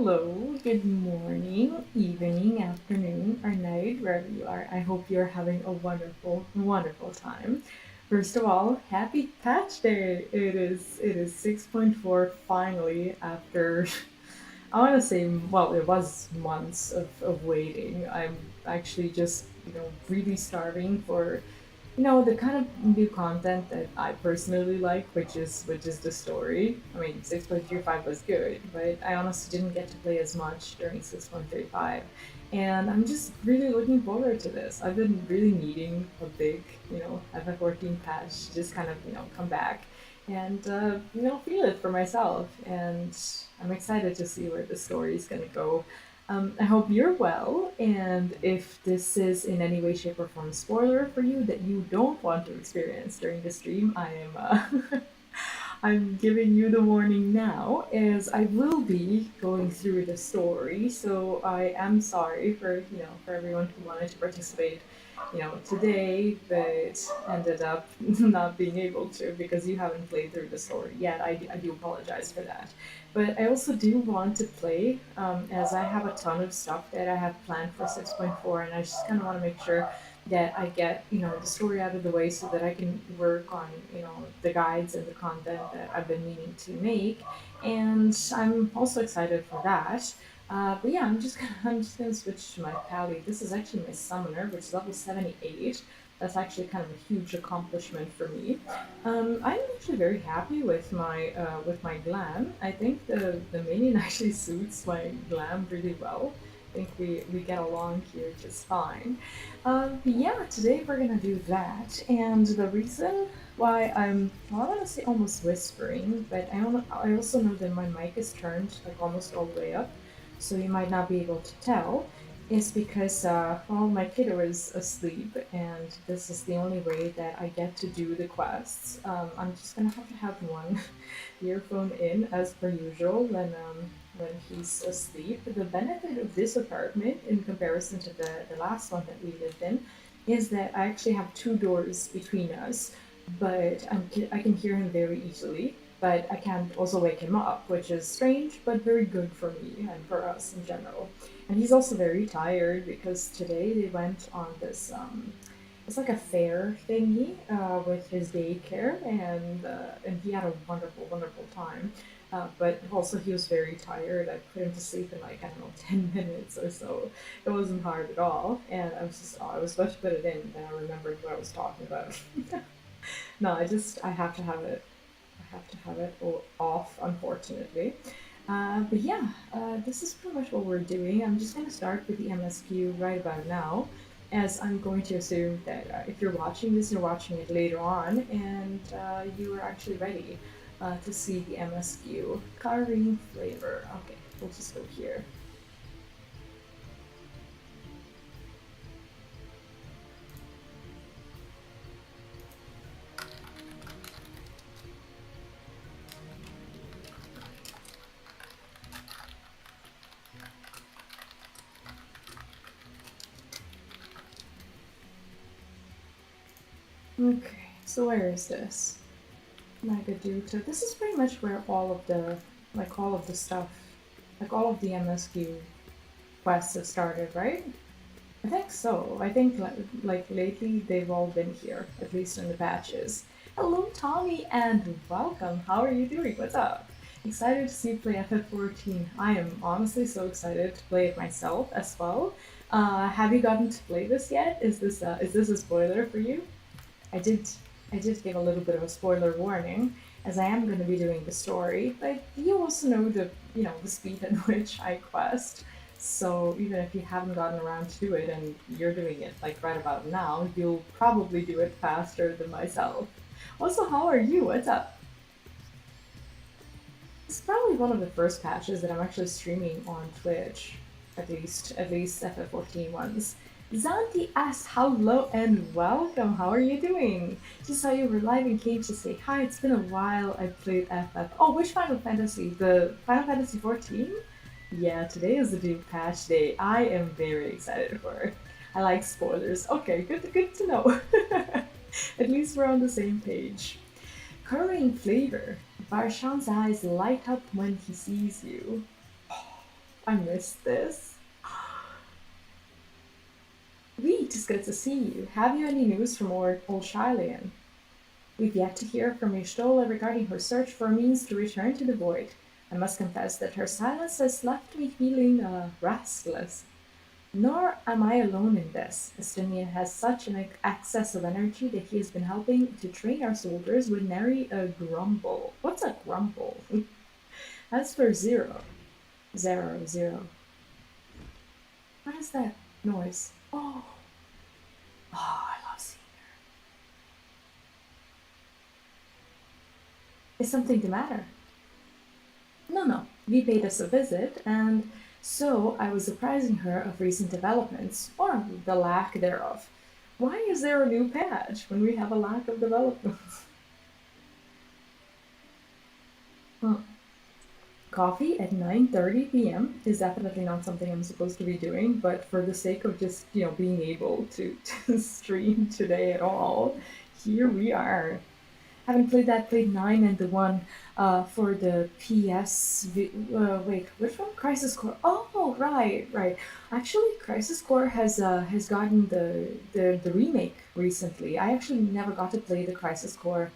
Hello, good morning, evening, afternoon, or night, wherever you are. I hope you're having a wonderful, wonderful time. First of all, happy patch day! It is 6.4 finally after I want to say, well, it was months of waiting. I'm actually just, really starving for the kind of new content that I personally like, which is the story. I mean, 6.35 was good, but I honestly didn't get to play as much during 6.35. And I'm just really looking forward to this. I've been really needing a big, FF14 patch to just kind of, come back and, feel it for myself. And I'm excited to see where the story is going to go. I hope you're well, and if this is in any way, shape, or form spoiler for you that you don't want to experience during the stream, I am I'm giving you the warning now, as I will be going through the story. So I am sorry for everyone who wanted to participate, today, but ended up not being able to because you haven't played through the story yet. I do apologize for that. But I also do want to play, as I have a ton of stuff that I have planned for 6.4, and I just kind of want to make sure that I get, the story out of the way so that I can work on, the guides and the content that I've been meaning to make. And I'm also excited for that. But yeah, I'm just gonna switch to my pally. This is actually my summoner, which is level 78. That's actually kind of a huge accomplishment for me. I'm actually very happy with my glam. I think the minion actually suits my glam really well. I think we get along here just fine. But yeah, today we're gonna do that, and the reason why well, I want to say almost whispering, but I also know that my mic is turned like almost all the way up, so you might not be able to tell. Is because well, my kiddo is asleep, and this is the only way that I get to do the quests. I'm just gonna have to have one earphone in as per usual when he's asleep. The benefit of this apartment in comparison to the last one that we lived in is that I actually have two doors between us, but I can hear him very easily. But I can't also wake him up, which is strange, but very good for me and for us in general. And he's also very tired because today they went on this it's like a fair thingy with his daycare, and he had a wonderful, wonderful time. But also he was very tired. I put him to sleep in like I don't know 10 minutes or so. It wasn't hard at all, and I was supposed to put it in, then I remembered what I was talking about. No, I have to have it. I have to have it off, unfortunately. But yeah, this is pretty much what we're doing. I'm just going to start with the MSQ right about now, as I'm going to assume that if you're watching this, you're watching it later on, and you are actually ready to see the MSQ. Carving flavor. Okay, we'll just go here. Okay, so where is this? Magaduta. This is pretty much where all of the stuff, like all of the MSQ quests have started, right? I think so. I think like lately they've all been here, at least in the patches. Hello, Tommy, and welcome. How are you doing? What's up? Excited to see you play FF14. I am honestly so excited to play it myself as well. Have you gotten to play this yet? Is this a spoiler for you? I did I did give a little bit of a spoiler warning, as I am going to be doing the story, but you also know the speed at which I quest. So even if you haven't gotten around to it and you're doing it like right about now, you'll probably do it faster than myself. Also, how are you? What's up? It's probably one of the first patches that I'm actually streaming on Twitch, at least FF14 ones. Zanti asks hello and welcome. How are you doing? Just saw you were live and came to say hi. It's been a while. I played FF. Oh, which Final Fantasy? The Final Fantasy 14? Yeah, today is the new patch day. I am very excited for it. I like spoilers. Okay, good to know. At least we're on the same page. Currying flavor. Barshan's eyes light up when he sees you. I missed this. Wheat, it's good to see you. Have you any news from old Shyllian? We've yet to hear from Y'shtola regarding her search for a means to return to the void. I must confess that her silence has left me feeling restless. Nor am I alone in this. Estinian has such an excess of energy that he has been helping to train our soldiers with nary a grumble. What's a grumble? As for zero. What is that noise? Oh, I love seeing. Is something the matter? No. We paid us a visit, and so I was apprising her of recent developments, or the lack thereof. Why is there a new patch when we have a lack of developments? Huh. Coffee at 9:30 p.m. is definitely not something I'm supposed to be doing, but for the sake of just, being able to stream today at all, here we are. Haven't played that. Played 9 and the one for the wait, which one? Crisis Core. Oh, right. Actually, Crisis Core has gotten the remake recently. I actually never got to play the Crisis Core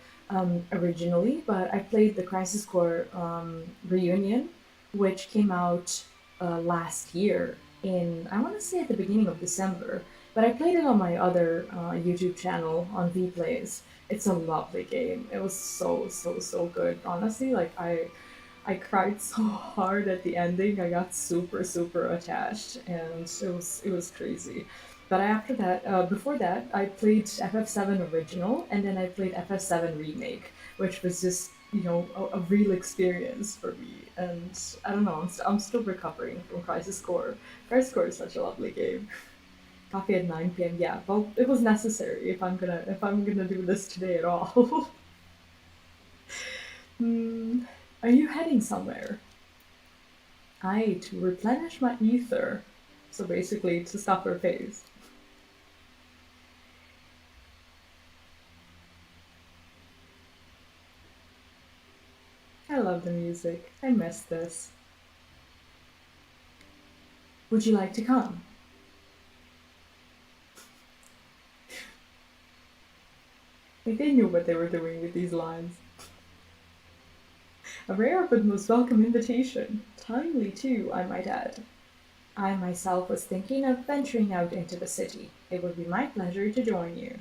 originally, but I played the Crisis Core reunion, which came out last year in, I want to say, at the beginning of December. But I played it on my other YouTube channel on Vplays. It's a lovely game. It was so good. Honestly, like I cried so hard at the ending. I got super attached, and it was crazy. But after that, before that, I played FF7 original, and then I played FF7 remake, which was just a real experience for me. And I don't know, I'm still recovering from Crisis Core. Crisis Core is such a lovely game. Coffee at 9 p.m. Yeah, well, it was necessary if I'm gonna do this today at all. Hmm, are you heading somewhere? I to replenish my ether. So basically, to stop her phase. I love the music. I miss this. Would you like to come? Like they knew what they were doing with these lines. A rare but most welcome invitation. Timely too, I might add. I myself was thinking of venturing out into the city. It would be my pleasure to join you.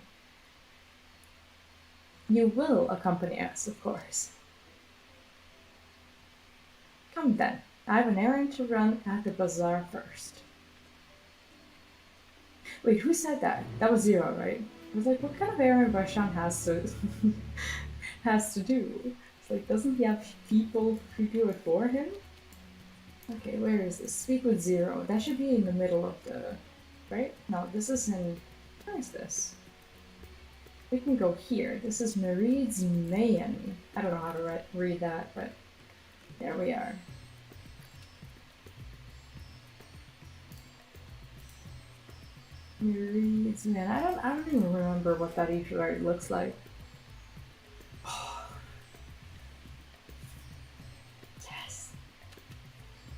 You will accompany us, of course. Come then. I have an errand to run at the bazaar first. Wait, who said that? That was Zero, right? I was like, what kind of errand Varshan has to do? It's like, doesn't he have people who do it for him? Okay, where is this? Speak with Zero. That should be in the middle of the... Right? No, this is in... Where is this? We can go here. This is Marid's Mayan. I don't know how to read that, but there we are. Marid's Man. I don't even remember what that art looks like. Yes.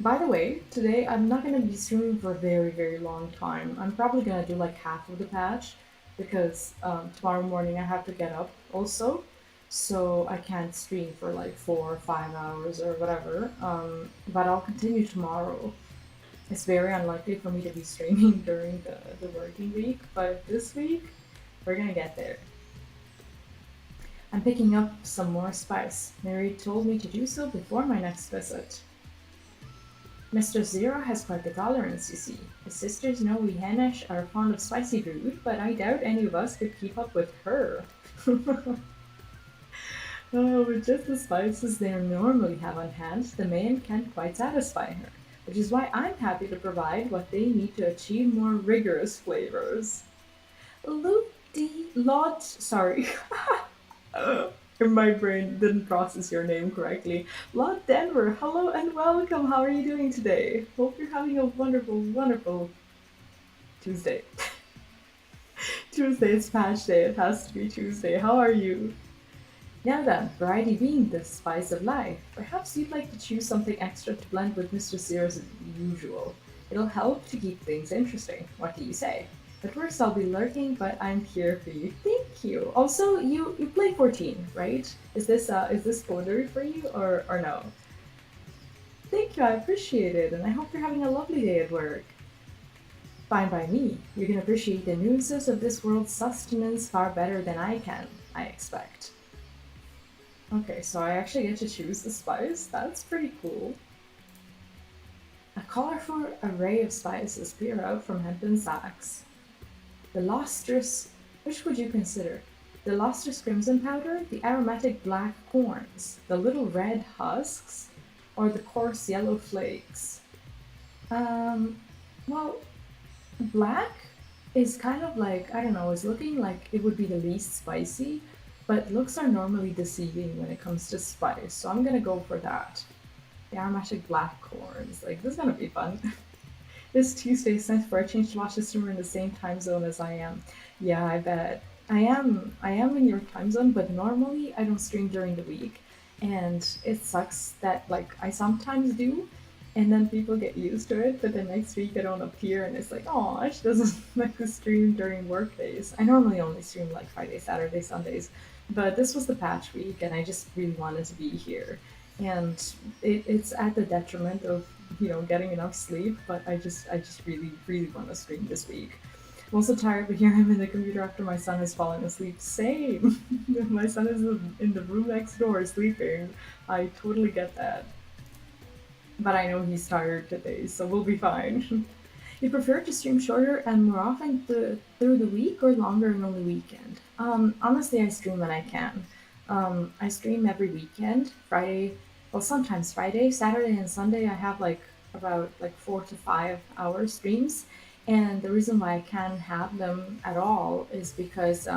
By the way, today I'm not gonna be streaming for a very long time. I'm probably gonna do like half of the patch because tomorrow morning I have to get up also, so I can't stream for like 4 or 5 hours or whatever. But I'll continue tomorrow. It's very unlikely for me to be streaming during the working week, but this week we're gonna get there. I'm picking up some more spice. Mary told me to do so before my next visit. Mr. Zero has quite the tolerance, you see. His sisters know we Hanesh are fond of spicy food, but I doubt any of us could keep up with her. Oh, with just the spices they normally have on hand, the man can't quite satisfy her, which is why I'm happy to provide what they need to achieve more rigorous flavors. Sorry. My brain didn't process your name correctly. Lot Denver, hello and welcome. How are you doing today? Hope you're having a wonderful Tuesday. Tuesday is patch day. It has to be Tuesday. How are you? Now then, variety being the spice of life, perhaps you'd like to choose something extra to blend with Mr. Sears' usual. It'll help to keep things interesting. What do you say? At worst, I'll be lurking, but I'm here for you. Thank you. Also, you play 14, right? Is this spoilery for you or no? Thank you. I appreciate it, and I hope you're having a lovely day at work. Fine by me. You can appreciate the nuances of this world's sustenance far better than I can, I expect. Okay, so I actually get to choose the spice. That's pretty cool. A colorful array of spices peer out from hempen sacks. The lustrous, which would you consider? The lustrous crimson powder, the aromatic black corns, the little red husks, or the coarse yellow flakes? Um, well, black is kind of like, I don't know, it's looking like it would be the least spicy, but looks are normally deceiving when it comes to spice, so I'm gonna go for that. The aromatic black corns. Like, this is gonna be fun. This Tuesday, since for a change to watch the streamer in the same time zone as I am. Yeah, I bet. I am in your time zone, but normally I don't stream during the week. And it sucks that like I sometimes do, and then people get used to it, but the next week I don't appear and it's like, oh, she doesn't like to stream during work days. I normally only stream like Friday, Saturday, Sundays. But this was the patch week and I just really wanted to be here. And it's at the detriment of getting enough sleep, but I just really want to stream this week. I'm also tired, but here I'm in the computer after my son has fallen asleep. Same. My son is in the room next door sleeping. I totally get that, but I know he's tired today, so we'll be fine. You prefer to stream shorter and more often through the week or longer and on the weekend? Honestly, I stream when I can. I stream every weekend. Friday, well, sometimes Friday, Saturday, and Sunday. I have like about like 4 to 5 hour streams, and the reason why I can't have them at all is because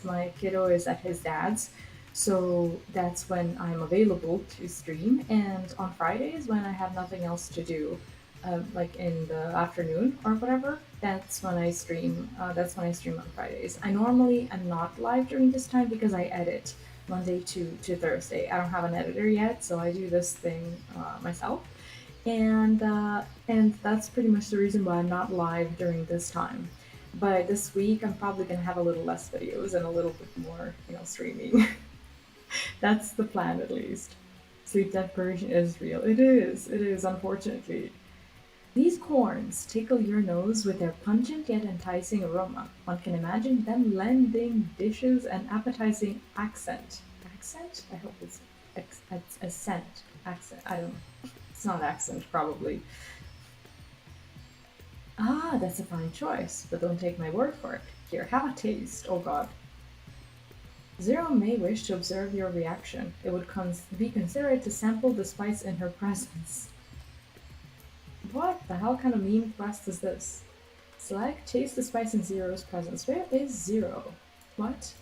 my kiddo is at his dad's, so that's when I'm available to stream. And on Fridays, when I have nothing else to do, like in the afternoon or whatever, that's when I stream on Fridays. I normally am not live during this time because I edit Monday to Thursday. I don't have an editor yet, so I do this thing myself, and that's pretty much the reason why I'm not live during this time. But this week, I'm probably gonna have a little less videos and a little bit more, streaming. That's the plan, at least. Sleep deprivation is real. It is. It is, unfortunately. These corns tickle your nose with their pungent yet enticing aroma. One can imagine them lending dishes an appetizing accent. Accent? I hope it's accent. Accent. I don't know. It's not accent, probably. Ah, that's a fine choice, but don't take my word for it. Here, have a taste. Oh god. Zero may wish to observe your reaction. It would be considerate to sample the spice in her presence. What the hell kind of mean quest is this? Select taste the spice in Zero's presence. Where is Zero? What?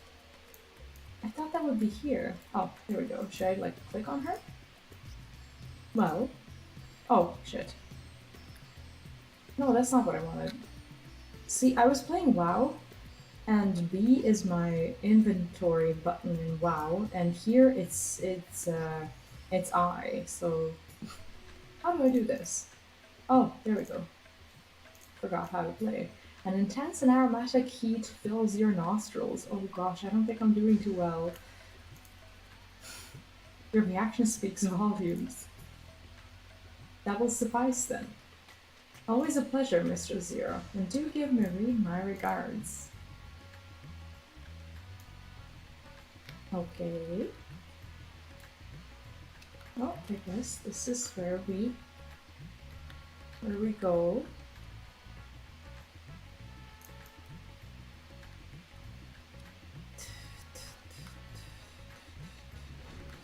I thought that would be here. Oh, here we go. Should I like click on her? Well, oh shit. No, that's not what I wanted. See, I was playing WoW, and B is my inventory button in WoW, and here it's I. So how do I do this? Oh, there we go. Forgot how to play. An intense and aromatic heat fills your nostrils. Oh gosh, I don't think I'm doing too well. Your reaction speaks volumes. That will suffice then. Always a pleasure, Mr. Zero, and do give Marie my regards. Okay. Well, I guess this is where we go.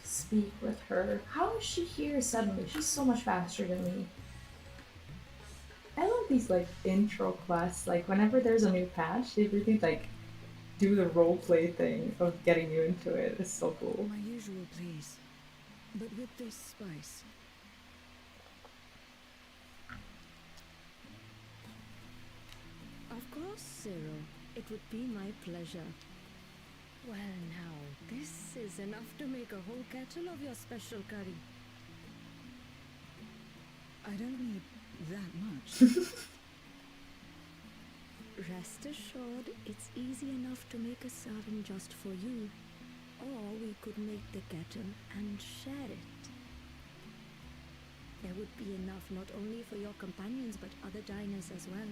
Speak with her. How is she here suddenly? She's so much faster than me. I love these like intro quests. Like whenever there's a new patch, they really like do the roleplay thing of getting you into it. It's so cool. My usual, please. But with this spice. Of course, Cyril. It would be my pleasure. Well, now, this is enough to make a whole kettle of your special curry. I don't need that much. Rest assured, it's easy enough to make a serving just for you. Or we could make the kettle and share it. There would be enough not only for your companions but other diners as well.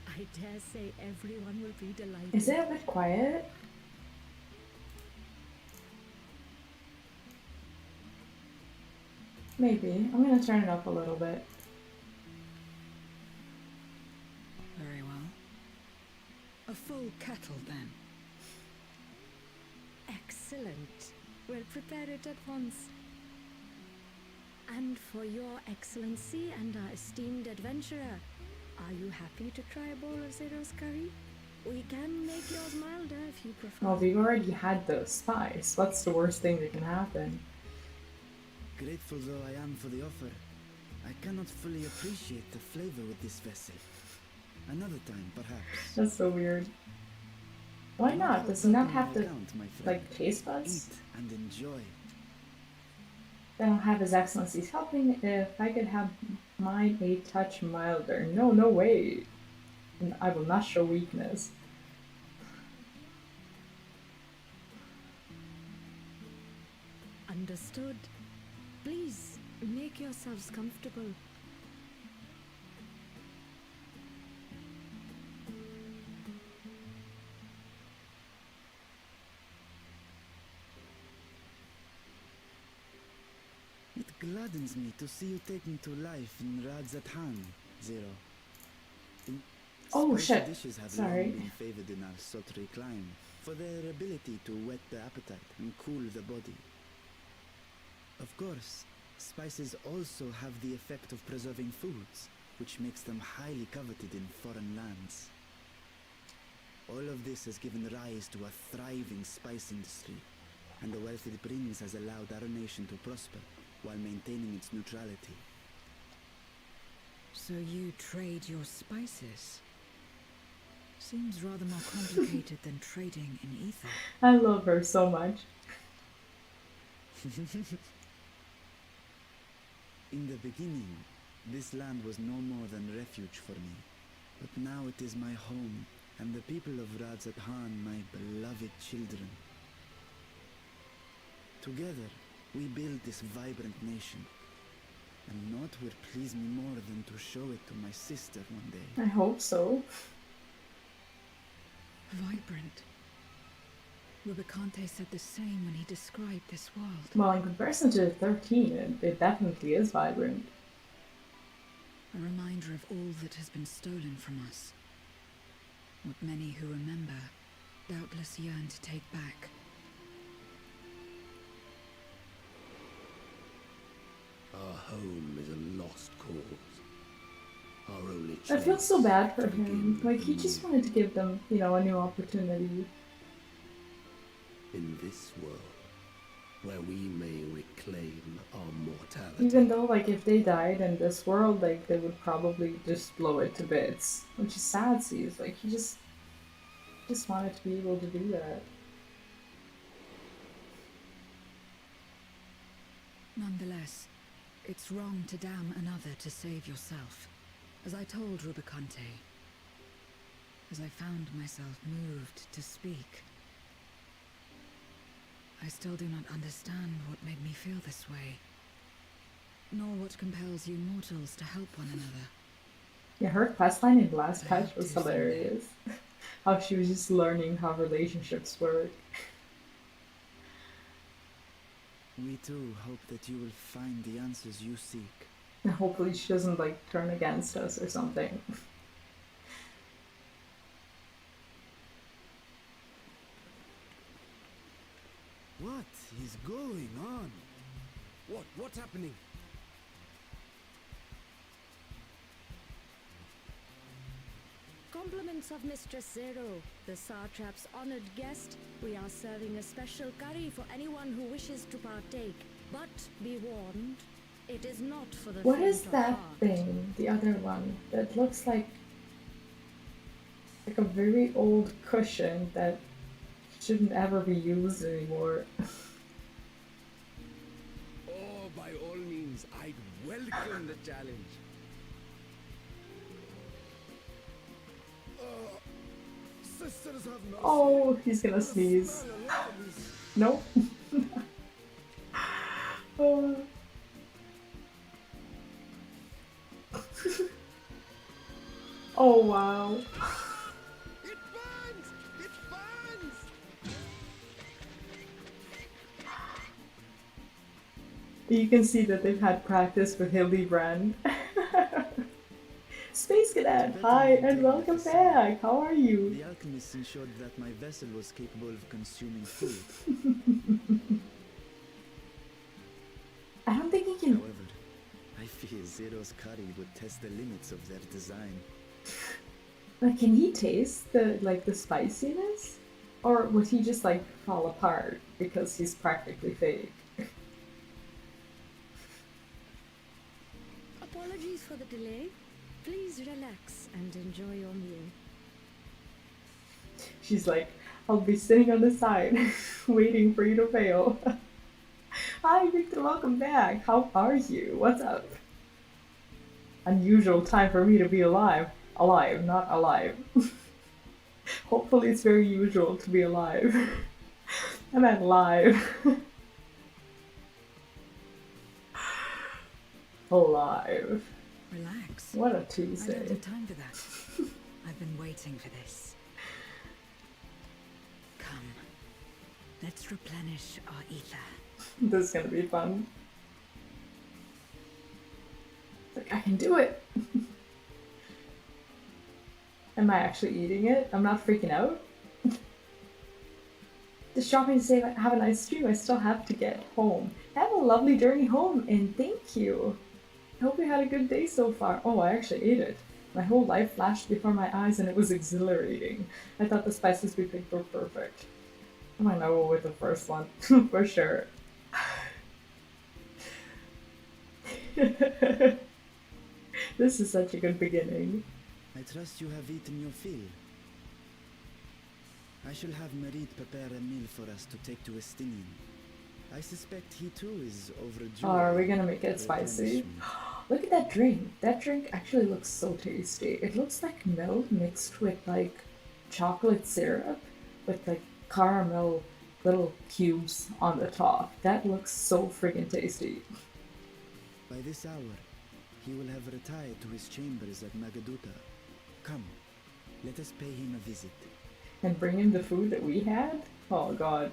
I dare say everyone will be delighted. Is it a bit quiet? Maybe. I'm gonna turn it up a little bit. Very well. A full kettle, then. Excellent. We'll prepare it at once. And for your excellency and our esteemed adventurer, are you happy to try a bowl of Zero's curry? We can make yours milder if you prefer. Well, we've already had the spice. What's the worst thing that can happen? Grateful though I am for the offer, I cannot fully appreciate the flavor with this vessel. Another time, perhaps. That's so weird. Why not? Does he not have to, like, taste buds? Eat and enjoy. Then I'll have his excellencies helping if I could have mine a touch milder. No, no way. I will not show weakness. Understood. Please, make yourselves comfortable. It gladdens me to see you taking to life in Radzatan, Zero. Oh, Spicy shit. dishes have Sorry. long been favored in our Sotri clime for their ability to whet the appetite and cool the body. Of course, spices also have the effect of preserving foods, which makes them highly coveted in foreign lands. All of this has given rise to a thriving spice industry, and the wealth it brings has allowed our nation to prosper while maintaining its neutrality. So you trade your spices? Seems rather more complicated than trading in ether. I love her so much. In the beginning, this land was no more than refuge for me, but now it is my home, and the people of Radzatan my beloved children. Together, we build this vibrant nation, and naught would please me more than to show it to my sister one day. I hope so. Vibrant. Rubicante said the same when he described this world. Well, in comparison to the 13, it definitely is vibrant. A reminder of all that has been stolen from us. What many who remember doubtless yearn to take back. Our home is a lost cause. Our only I chance feel so bad for to begin him. Like, he anew. just wanted to give them, you know, a new opportunity. In this world, where we may reclaim our mortality. Even though, like, if they died in this world, like, they would probably just blow it to bits. Which is sad, see. It's like, he just wanted to be able to do that. Nonetheless, it's wrong to damn another to save yourself. As I told Rubicante, as I found myself moved to speak, I still do not understand what made me feel this way, nor what compels you mortals to help one another. Yeah, her questline in Last I Patch hope was to someday. hilarious. How she was just learning how relationships work. We too hope that you will find the answers you seek. And hopefully she doesn't, like, turn against us or something. What is going on? What's happening? Compliments of Mistress Zero, the Satrap's honored guest. We are serving a special curry for anyone who wishes to partake. But be warned, it is not for the What faint is of that heart. thing? The other one that looks like a very old cushion that Shouldn't ever be used anymore. Oh, by all means, I'd welcome the challenge. Sisters have mercy. Oh, he's gonna The sneeze. smell alone is... Nope. Oh. Oh wow. It burns! It burns! You can see that they've had practice with Hildebrand. Space Cadet, hi and welcome back. How are you? The alchemists ensured that my vessel was capable of consuming food. I don't think he can. However, I fear Zero's curry would test the limits of their design. Like, can he taste the spiciness, or would he just like fall apart because he's practically fake? Apologies for the delay. Please relax and enjoy your meal. She's like, I'll be sitting on the side, waiting for you to fail. Hi, Victor, welcome back. How are you? What's up? Unusual time for me to be alive. Alive, not alive. Hopefully it's very usual to be alive. I meant live. Alive. Relax. What a I don't Tuesday. have time for that. I've been waiting for this. Come. Let's replenish our ether. This is gonna be fun. Like, I can do it! Am I actually eating it? I'm not freaking out? Just dropping to say, have a nice stream. I still have to get home. Have a lovely journey home, and thank you. I hope you had a good day so far. Oh, I actually ate it. My whole life flashed before my eyes, and it was exhilarating. I thought the spices we picked were perfect. I'm gonna go with the first one, for sure. This is such a good beginning. I trust you have eaten your fill. I shall have Marit prepare a meal for us to take to Estinian. I suspect he too is overdue. Oh, are we gonna make it spicy? Look at that drink. That drink actually looks so tasty. It looks like milk mixed with like chocolate syrup with like caramel little cubes on the top. That looks so friggin' tasty. By this hour, he will have retired to his chambers at Magaduta. Come, let us pay him a visit. And bring him the food that we had? Oh god.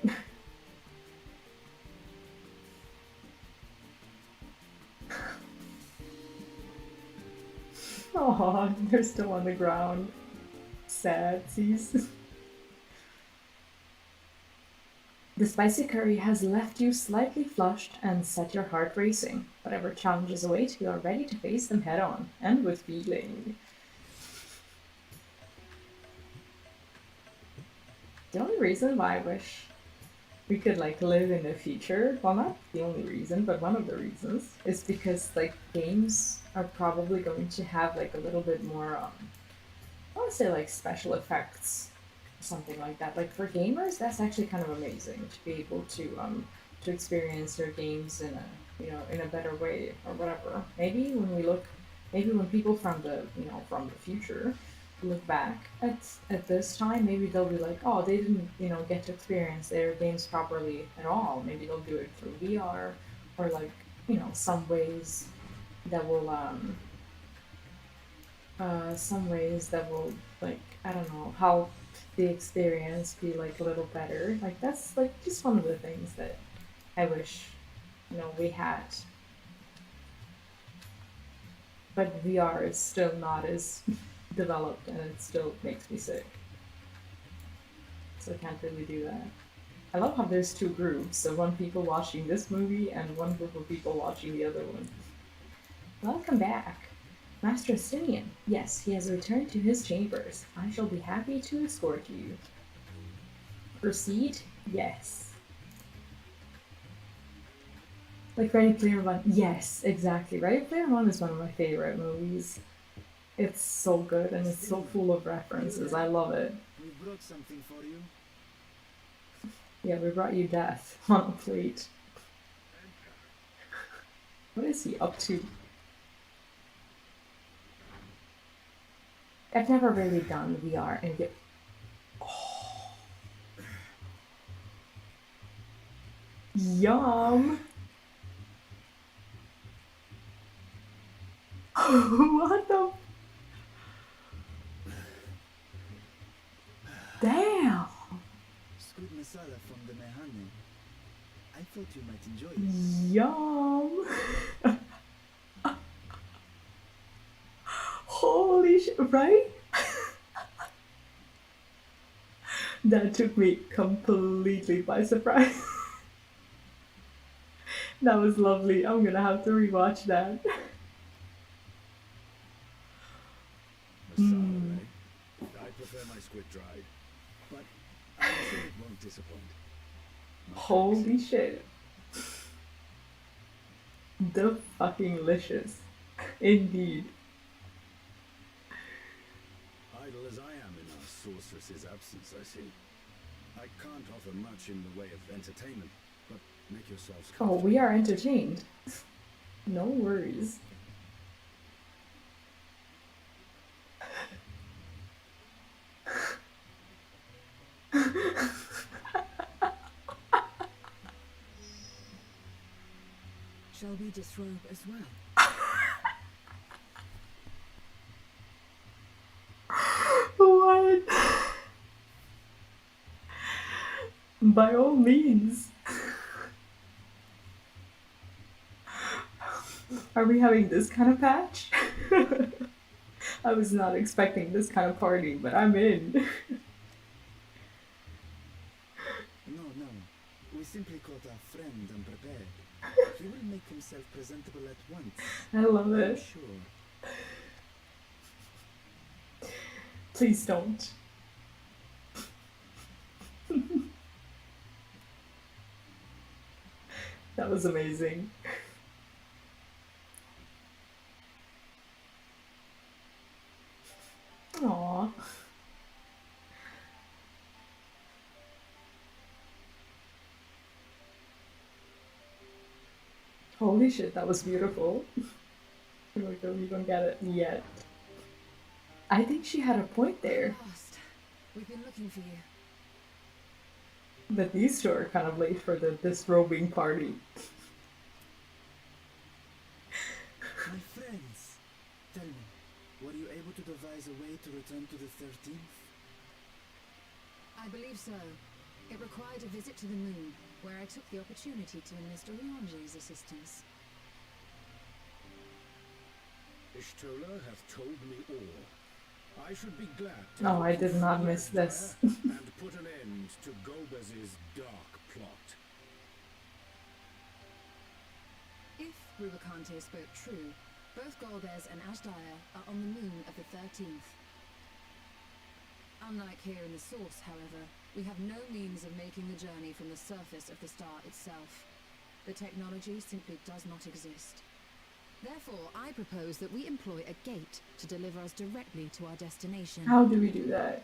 Oh, they're still on the ground. Sadsies. The spicy curry has left you slightly flushed and set your heart racing. Whatever challenges await, you are ready to face them head on, and with feeling. The only reason why I wish we could like live in the future, well not the only reason, but one of the reasons, is because like games are probably going to have like a little bit more I want to say like special effects or something like that. Like for gamers, that's actually kind of amazing to be able to experience their games in a better way or whatever. Maybe when people from the future look back at this time, maybe they'll be like, oh, they didn't get to experience their games properly at all. Maybe they'll do it through VR or like some ways that will like I don't know help the experience be like a little better. Like that's like just one of the things that I wish we had. But VR is still not as developed and it still makes me sick. So I can't really do that. I love how there's two groups, so one people watching this movie and one group of people watching the other one. Welcome back. Master Estinian. Yes, he has returned to his chambers. I shall be happy to escort you. Proceed? Yes. Like Ready Player One. Yes, exactly. Ready Player One is one of my favorite movies. It's so good and it's so full of references. I love it. We brought something for you. Yeah, we brought you death on a plate. What is he up to? I've never really done VR and get. Oh, yum! What the? Damn! Squid masala from the mehane. I thought you might enjoy it. Yum! Holy shit, right? That took me completely by surprise. That was lovely. I'm gonna have to rewatch that. Masala, eh? I prefer my squid dried, but I'm sure it won't disappoint. Much Holy thanks. shit. The fucking licious. Indeed. Idle as I am in our sorceress's absence, I see. I can't offer much in the way of entertainment, but make yourselves Oh, comfortable. we are entertained. No worries. Shall we disrobe as well? What? By all means. Are we having this kind of patch? I was not expecting this kind of party, but I'm in. No, no. We simply caught our friend unprepared. He will make himself presentable at once. I love I'm it. sure. Please don't. That was amazing. Aww. Holy shit, that was beautiful. We don't get it yet. I think she had a point there, Lost. We've been looking for you. but these two are kind of late for the disrobing party. My friends, tell me, were you able to devise a way to return to the 13th? I believe so. It required a visit to the moon, where I took the opportunity to enlist Oriange's assistance. Ishtola hath told me all. I should be glad to No, help I you did not free miss this. Ashtyre and put an end to Golbez's dark plot. If Rubicante spoke true, both Golbez and Ashtyre are on the moon of the 13th. Unlike here in the Source, however, we have no means of making the journey from the surface of the star itself. The technology simply does not exist. Therefore, I propose that we employ a gate to deliver us directly to our destination. How do we do that?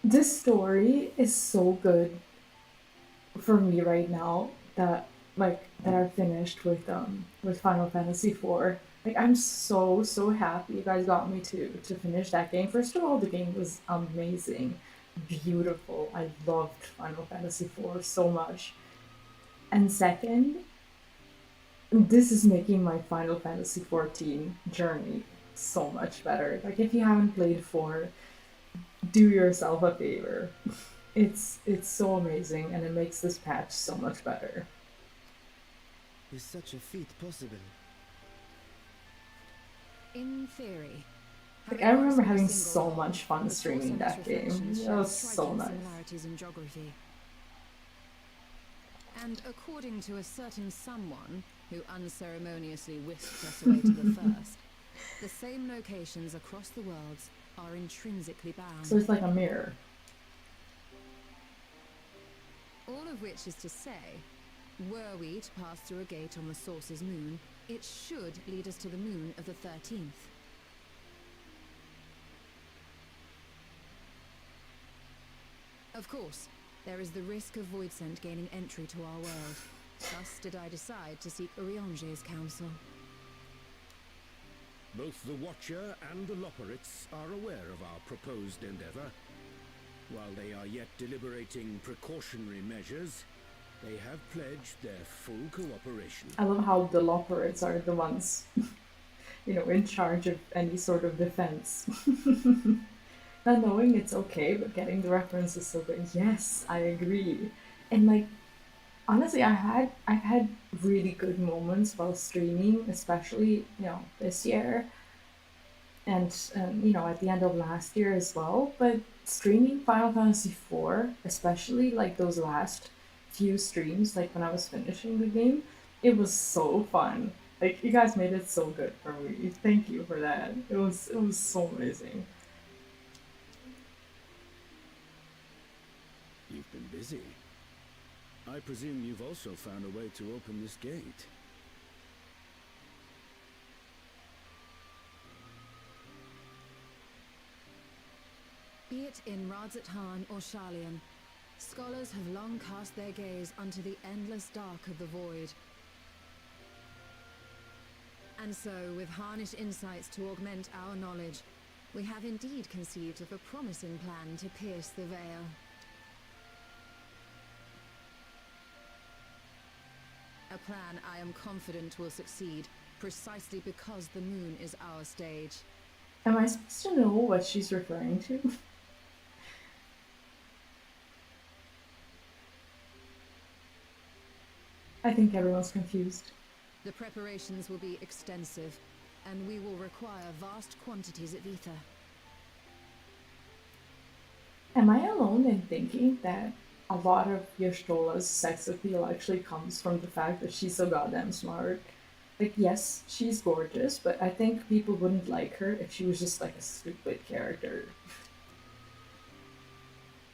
This story is so good for me right now that I finished with Final Fantasy IV. Like I'm so happy you guys got me to finish that game. First of all, the game was amazing, beautiful. I loved Final Fantasy IV so much. And second, this is making my Final Fantasy XIV journey so much better. Like if you haven't played 4, do yourself a favor. It's so amazing and it makes this patch so much better. Is such a feat possible? In theory. Like, I remember Having having lost so single much fun the source streaming of that its game. reflections It was shares so striking nice. similarities in geography. And according to a certain someone who unceremoniously whisked us away to the first, the same locations across the worlds are intrinsically bound. So it's like a mirror. All of which is to say, were we to pass through a gate on the Source's moon, it should lead us to the moon of the 13th. Of course, there is the risk of Voidsent gaining entry to our world. Thus did I decide to seek Urianger's counsel. Both the Watcher and the Loporrits are aware of our proposed endeavor. While they are yet deliberating precautionary measures, they have pledged their full cooperation. I love how the Loporrits are the ones, in charge of any sort of defense. Not knowing it's okay, but getting the reference is so good. Yes, I agree. And like, honestly, I've had really good moments while streaming, especially this year, and at the end of last year as well. But streaming Final Fantasy IV, especially like those last few streams, like when I was finishing the game, it was so fun. Like you guys made it so good for me. Thank you for that. It was so amazing. You've been busy. I presume you've also found a way to open this gate. Be it in Radzat-Han or Sharlayan, scholars have long cast their gaze unto the endless dark of the void. And so, with harnessed insights to augment our knowledge, we have indeed conceived of a promising plan to pierce the veil. A plan I am confident will succeed, precisely because the moon is our stage. Am I supposed to know what she's referring to? I think everyone's confused. The preparations will be extensive, and we will require vast quantities of ether. Am I alone in thinking that a lot of Yashtola's sex appeal actually comes from the fact that she's so goddamn smart? Like, yes, she's gorgeous, but I think people wouldn't like her if she was just like a stupid character.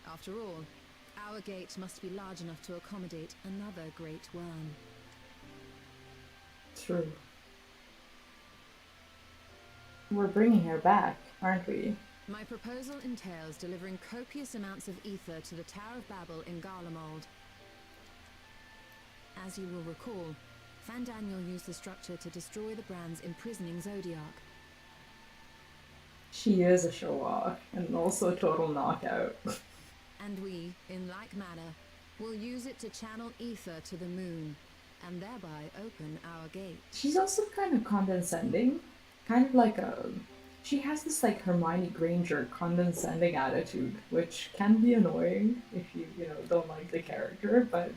After all, our gate must be large enough to accommodate another great worm. True. We're bringing her back, aren't we? My proposal entails delivering copious amounts of ether to the Tower of Babel in Garlemald. As you will recall, Fandaniel used the structure to destroy the Brand's imprisoning Zodiac. She is a show-off, and also a total knockout. And we, in like manner, will use it to channel ether to the moon, and thereby open our gate. She's also kind of condescending. Kind of like a... She has this like Hermione Granger condescending attitude, which can be annoying if you don't like the character, but,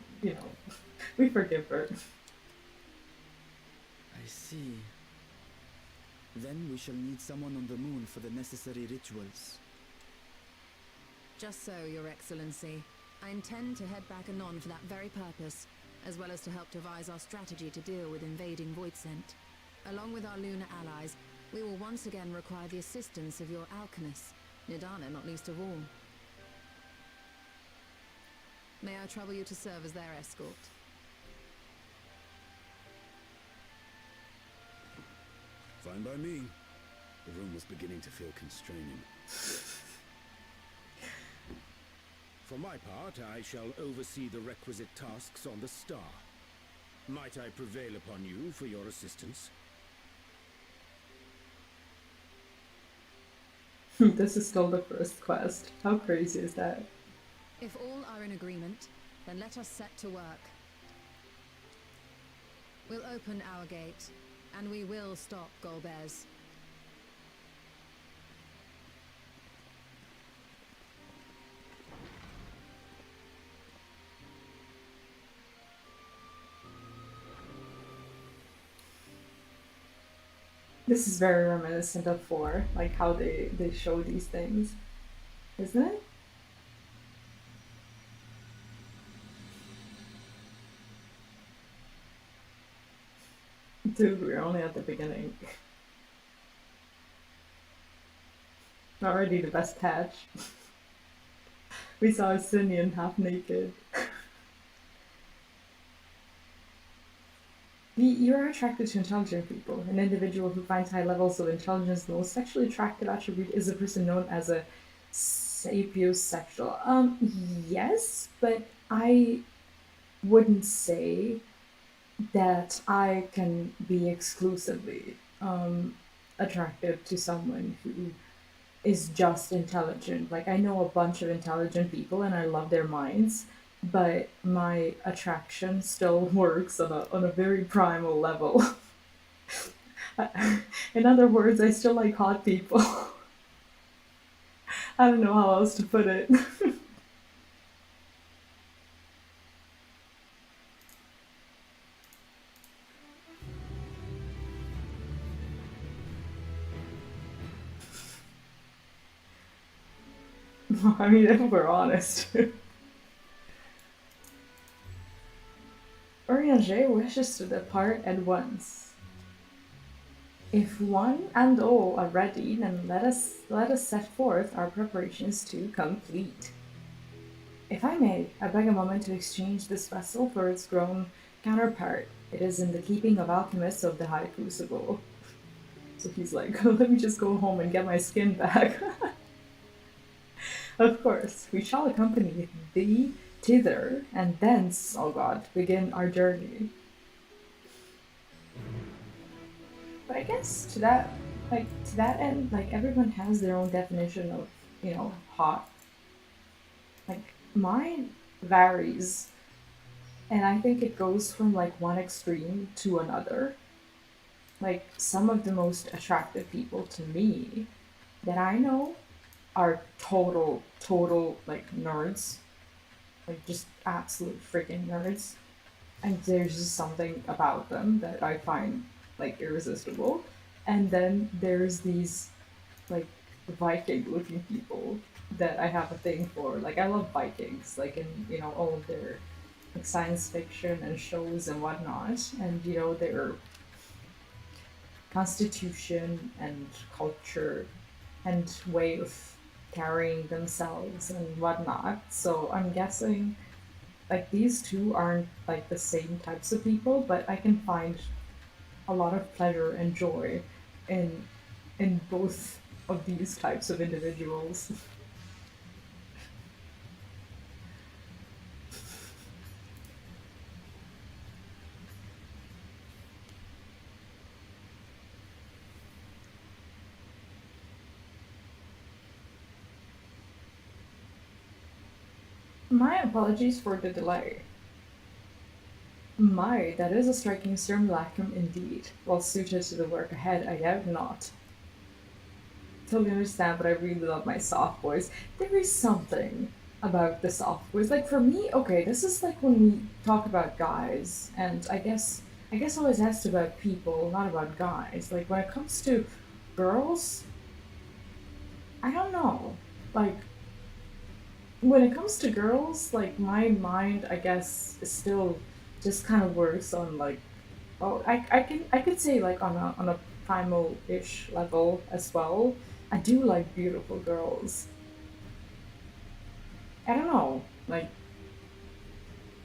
we forgive her. I see. Then we shall need someone on the moon for the necessary rituals. Just so, Your Excellency. I intend to head back anon for that very purpose, as well as to help devise our strategy to deal with invading Voidsent. Along with our lunar allies, we will once again require the assistance of your alchemists, Nidana not least of all. May I trouble you to serve as their escort? Fine by me. The room was beginning to feel constraining. For my part, I shall oversee the requisite tasks on the star. Might I prevail upon you for your assistance? This is still the first quest. How crazy is that? If all are in agreement, then let us set to work. We'll open our gate, and we will stop Golbez. This is very reminiscent of 4, like how they show these things. Isn't it? Dude, we're only at the beginning. Already the best patch. We saw a Sinian half naked. You are attracted to intelligent people. An individual who finds high levels of intelligence the most sexually attractive attribute is a person known as a Sapiosexual. Yes, but I wouldn't say that I can be exclusively attracted to someone who is just intelligent. Like I know a bunch of intelligent people and I love their minds, but my attraction still works on a very primal level. In other words, I still like hot people. I don't know how else to put it. I mean, if we're honest. Urianger wishes to depart at once. If one and all are ready, then let us set forth our preparations to complete. If I may, I beg a moment to exchange this vessel for its grown counterpart. It is in the keeping of alchemists of the High Crucible. So he's like, let me just go home and get my skin back. Of course, we shall accompany thee thither, and thence, oh God, begin our journey. But I guess to that end, like everyone has their own definition of, hot. Like mine varies, and I think it goes from like one extreme to another. Like some of the most attractive people to me that I know are total like nerds, like just absolute freaking nerds. And there's just something about them that I find like irresistible. And then there's these like Viking looking people that I have a thing for. Like I love Vikings, like in all of their like science fiction and shows and whatnot, and their constitution and culture and way of carrying themselves and whatnot. So I'm guessing like these two aren't like the same types of people, but I can find a lot of pleasure and joy in both of these types of individuals. My apologies for the delay. My, that is a striking simulacrum indeed. Well suited to the work ahead, I doubt not. Totally understand, but I really love my soft voice. There is something about the soft voice. Like for me, okay, this is like when we talk about guys, and I guess I always asked about people, not about guys. Like when it comes to girls, I don't know. Like when it comes to girls, like my mind, I guess, is still just kind of works on like, oh, I could say like on a primal ish level as well. I do like beautiful girls. I don't know, like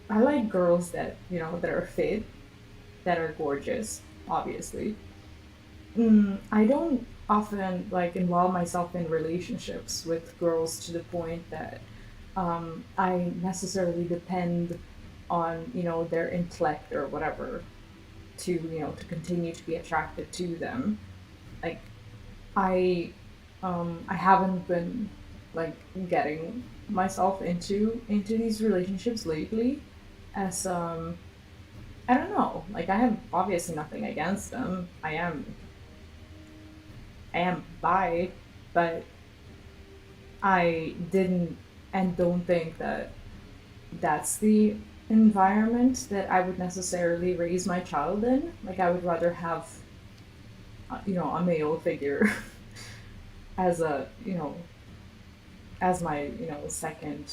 I like girls that that are fit, that are gorgeous, obviously. I don't often like involve myself in relationships with girls to the point that I necessarily depend on their intellect or whatever to to continue to be attracted to them. Like I I haven't been like getting myself into these relationships lately as I don't know, like I have obviously nothing against them. I am bi, but I didn't and don't think that that's the environment that I would necessarily raise my child in. Like I would rather have a male figure as a as my second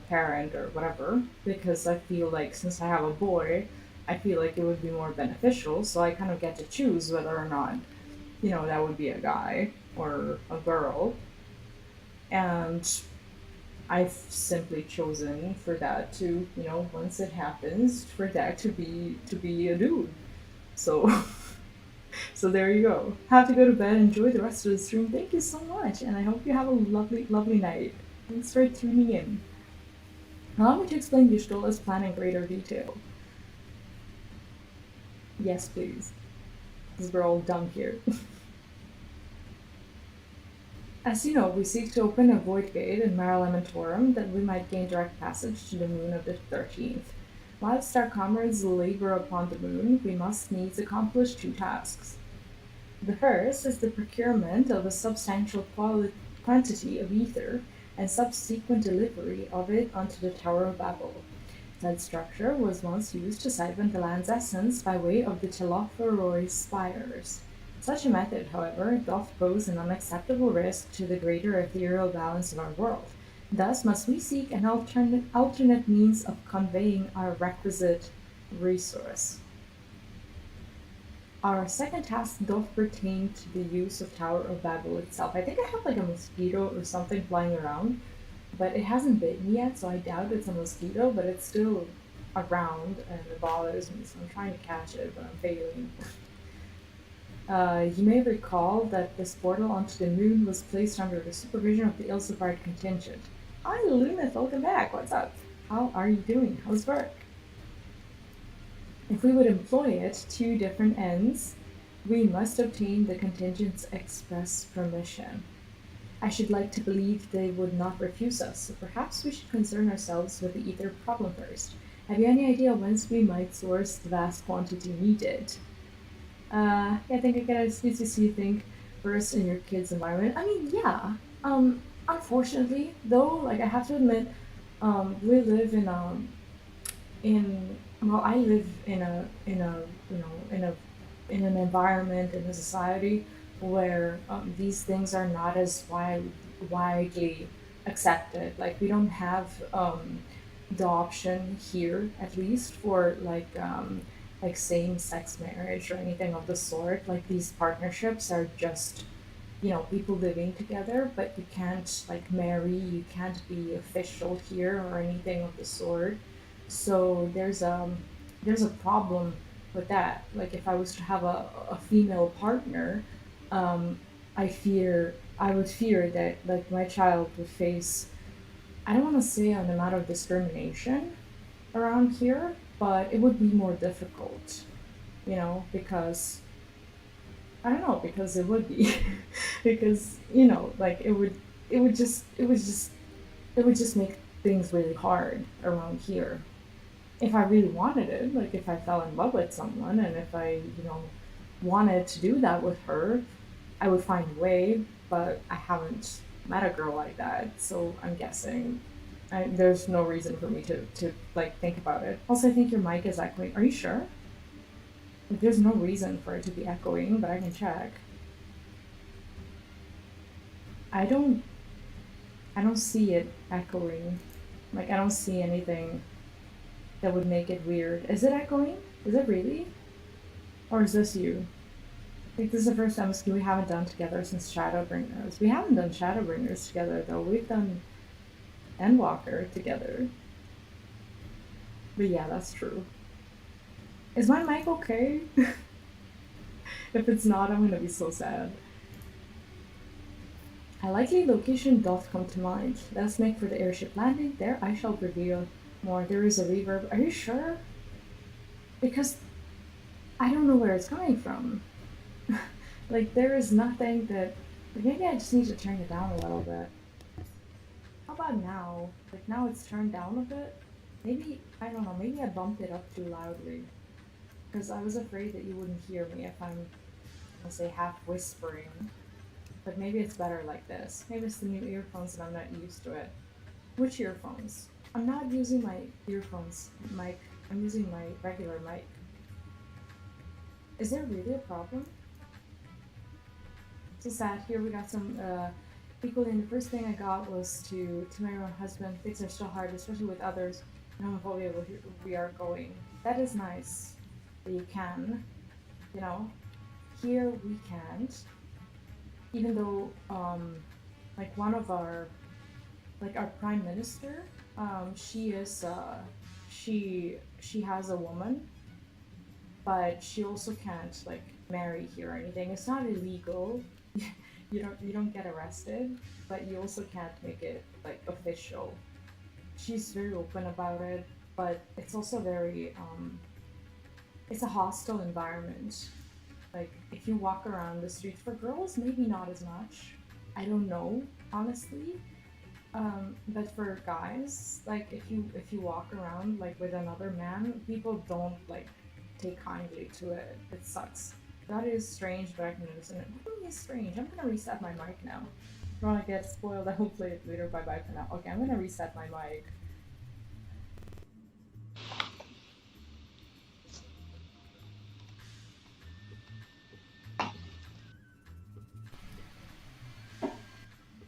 parent or whatever, because I feel like since I have a boy, I feel like it would be more beneficial, so I kind of get to choose whether or not that would be a guy or a girl. And I've simply chosen for that to once it happens, for that to be a dude. So so there you go. Have to go to bed. Enjoy the rest of the stream. Thank you so much, and I hope you have a lovely night. Thanks for tuning in. Allow me to explain Yishtola's plan in greater detail. Yes, please. Because we're all dumb here. As you know, we seek to open a void gate in Mare Lamentorum that we might gain direct passage to the moon of the 13th. Whilst our comrades labor upon the moon, we must needs accomplish two tasks. The first is the procurement of a substantial quantity of ether and subsequent delivery of it onto the Tower of Babel. Said structure was once used to siphon the land's essence by way of the Telophoroi spires. Such a method, however, doth pose an unacceptable risk to the greater ethereal balance of our world. Thus must we seek an alternate means of conveying our requisite resource. Our second task doth pertain to the use of Tower of Babel itself. I think I have like a mosquito or something flying around, but it hasn't bitten me yet, so I doubt it's a mosquito, but it's still around and it bothers me, so I'm trying to catch it, but I'm failing. You may recall that this portal onto the moon was placed under the supervision of the Ilsefard contingent. Hi, Lunith, welcome back. What's up? How are you doing? How's work? If we would employ it to two different ends, we must obtain the contingent's express permission. I should like to believe they would not refuse us, so perhaps we should concern ourselves with the ether problem first. Have you any idea whence we might source the vast quantity needed? I think I get a CCC thing first in your kid's environment. I mean, yeah. Unfortunately, though, like I have to admit, we live in well, I live in a in an environment in a society where these things are not as widely accepted. Like we don't have the option here, at least for like same-sex marriage or anything of the sort. Like these partnerships are just people living together, but you can't like marry, you can't be official here or anything of the sort. So there's a problem with that. Like if I was to have a female partner, um, I would fear that like my child would face, I don't want to say an amount of discrimination around here, but it would be more difficult, because I don't know, because it would be, because like it would just make things really hard around here. If I really wanted it, like if I fell in love with someone and if I, wanted to do that with her, I would find a way, but I haven't met a girl like that, so I'm guessing there's no reason for me to like think about it. Also, I think your mic is echoing. Are you sure? Like, there's no reason for it to be echoing, but I can check. I don't I don't see it echoing. Like I don't see anything that would make it weird. Is it echoing? Is it really? Or is this you? I think this is the first MSQ we haven't done together since Shadowbringers. We haven't done Shadowbringers together though. We've done Endwalker together. But yeah, that's true. Is my mic okay? If it's not, I'm gonna be so sad. A likely location doth come to mind. Let us make for the airship landing. There I shall reveal more. There is a reverb. Are you sure? Because I don't know where it's coming from. Like there is nothing that. Maybe I just need to turn it down a little bit. How about now? Like now it's turned down a bit. Maybe I don't know. Maybe I bumped it up too loudly. Because I was afraid that you wouldn't hear me if I'll say half whispering. But maybe it's better like this. Maybe it's the new earphones and I'm not used to it. Which earphones? I'm not using my earphones mic. I'm using my regular mic. Is there really a problem? So sad. Here we got some equally, and the first thing I got was to marry my husband. Things are still hard, especially with others. And homophobia, we are going. That is nice that you can, Here we can't. Even though, like one of our prime minister, she is, she has a woman, but she also can't like marry here or anything. It's not illegal. you don't get arrested, but you also can't make it like official. She's very open about it, but it's also very it's a hostile environment. Like if you walk around the streets for girls, maybe not as much. I don't know, honestly. But for guys, like if you walk around like with another man, people don't like take kindly to it. It sucks. That is strange, but I can understand it. What do you mean strange? I'm gonna reset my mic now. If you wanna get spoiled, I will play it later. Bye bye for now. Okay, I'm gonna reset my mic.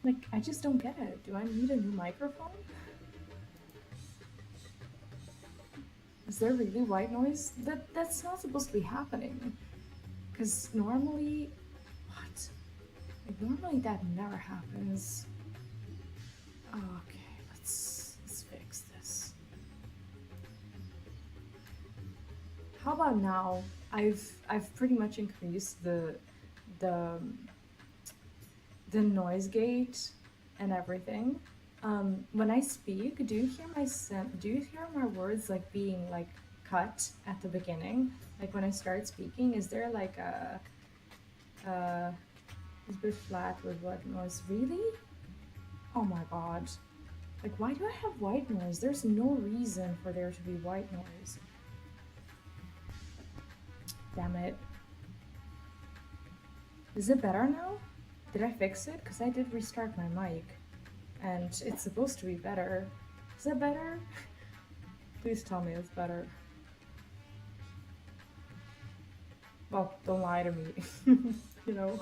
Like, I just don't get it. Do I need a new microphone? Is there really white noise? That's not supposed to be happening. Because normally, what? Like, normally that never happens. Okay, let's fix this. How about now? I've pretty much increased the the noise gate and everything. When I speak, do you hear my words like being like cut at the beginning? Like when I start speaking, is there like a bit flat with what noise? Really? Oh my god. Like why do I have white noise? There's no reason for there to be white noise. Damn it. Is it better now? Did I fix it? Because I did restart my mic. And it's supposed to be better. Is that better? Please tell me it's better. Well, don't lie to me. You know?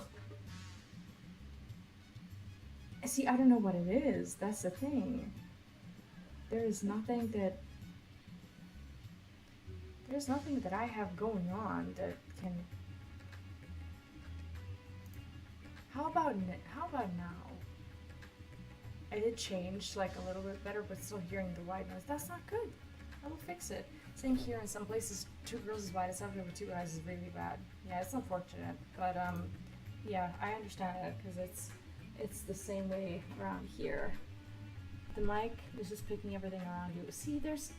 See, I don't know what it is. That's the thing. There's nothing that I have going on that can... How about now? I did change like a little bit better, but still hearing the white noise. That's not good. I will fix it. Same here in some places, 2 girls is white, except for 2 guys is really bad. Yeah, it's unfortunate, but yeah, I understand it because it's the same way around here. The mic is just picking everything around you. See, that's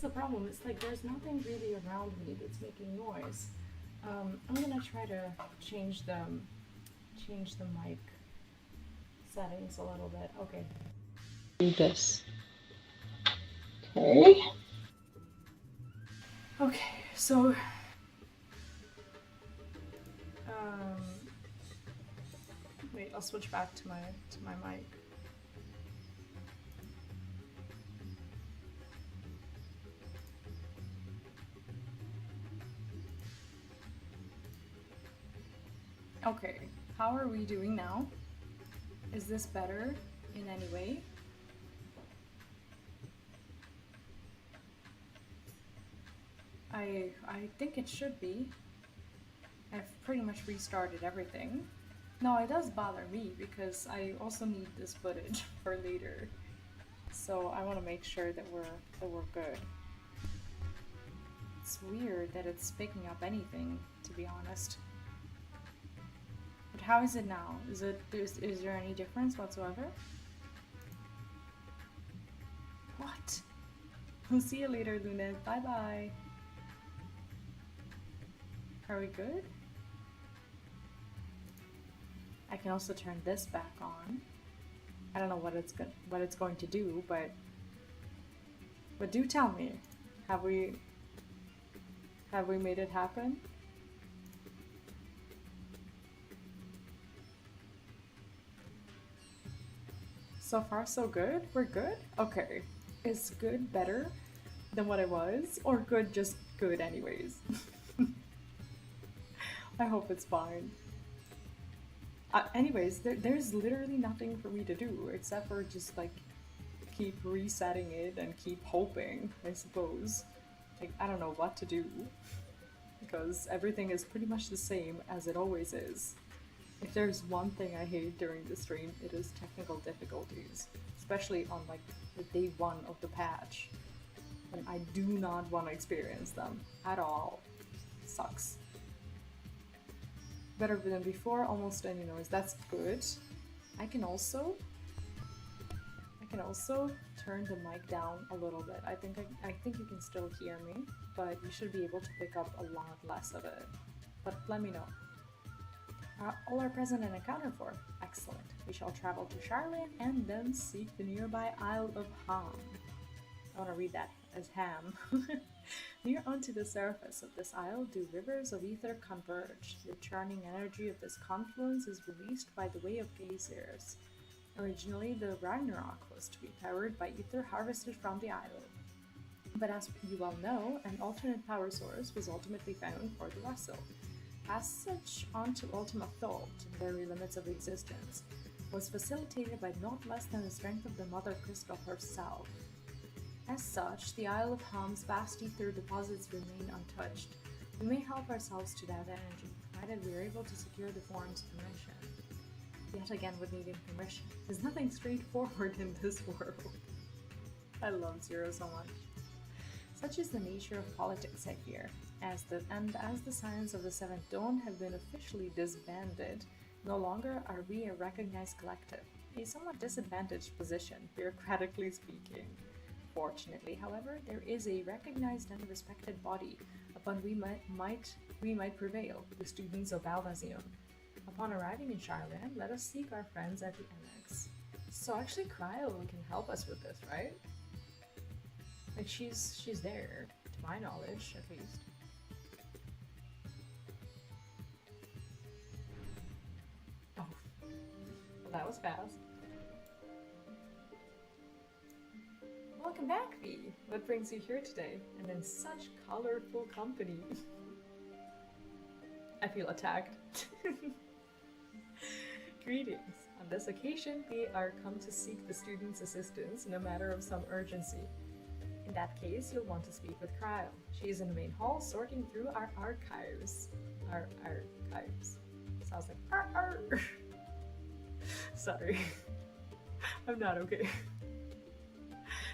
the problem. It's like there's nothing really around me that's making noise. I'm gonna try to change the mic settings a little bit. Okay. Do this. Okay. Okay, so wait, I'll switch back to my mic. Okay, how are we doing now? Is this better in any way? I think it should be. I've pretty much restarted everything. No, it does bother me because I also need this footage for later. So I want to make sure that we're good. It's weird that it's picking up anything, to be honest. But how is it now? Is there any difference whatsoever? What? We'll see you later, Luna. Bye bye. Are we good? I can also turn this back on. I don't know what it's going to do, but do tell me. Have we made it happen? So far so good? We're good? Okay. Is good better than what it was? Or good just good anyways? I hope it's fine. Anyways, there's literally nothing for me to do except for just like keep resetting it and keep hoping, I suppose. Like, I don't know what to do because everything is pretty much the same as it always is. If there's one thing I hate during the stream, it is technical difficulties, especially on like the day 1 of the patch. And I do not want to experience them at all. Sucks. Better than before, almost any noise. That's good. I can also turn the mic down a little bit. I think you can still hear me, but you should be able to pick up a lot less of it. But let me know. All are present and accounted for. Excellent. We shall travel to Charlotte and then seek the nearby Isle of Ham. I want to read that as Ham. Near unto the surface of this isle do rivers of ether converge. The churning energy of this confluence is released by the way of geysers. Originally, the Ragnarok was to be powered by ether harvested from the island. But as you well know, an alternate power source was ultimately found for the vessel. Passage onto Ultima Thule, to the very limits of existence, was facilitated by not less than the strength of the Mother Crystal herself. As such, the Isle of Ham's vast ether deposits remain untouched. We may help ourselves to that energy, provided we are able to secure the forum's permission. Yet again with needing permission. There's nothing straightforward in this world. I love Zero so much. Such is the nature of politics, I fear. As the Scions of the Seventh Dawn have been officially disbanded, no longer are we a recognized collective, a somewhat disadvantaged position, bureaucratically speaking. Fortunately, however, there is a recognized and respected body upon we might prevail, the students of Alvazion. Upon arriving in Charlotte, let us seek our friends at the Annex. So actually Cryo can help us with this, right? Like she's there, to my knowledge, at least. Oh, well, that was fast. Welcome back, V. What brings you here today, and in such colorful company? I feel attacked. Greetings. On this occasion, we are come to seek the student's assistance in a matter of some urgency. In that case, you'll want to speak with Cryo. She is in the main hall sorting through our archives. Our archives. Sounds like ar. Sorry. I'm not okay.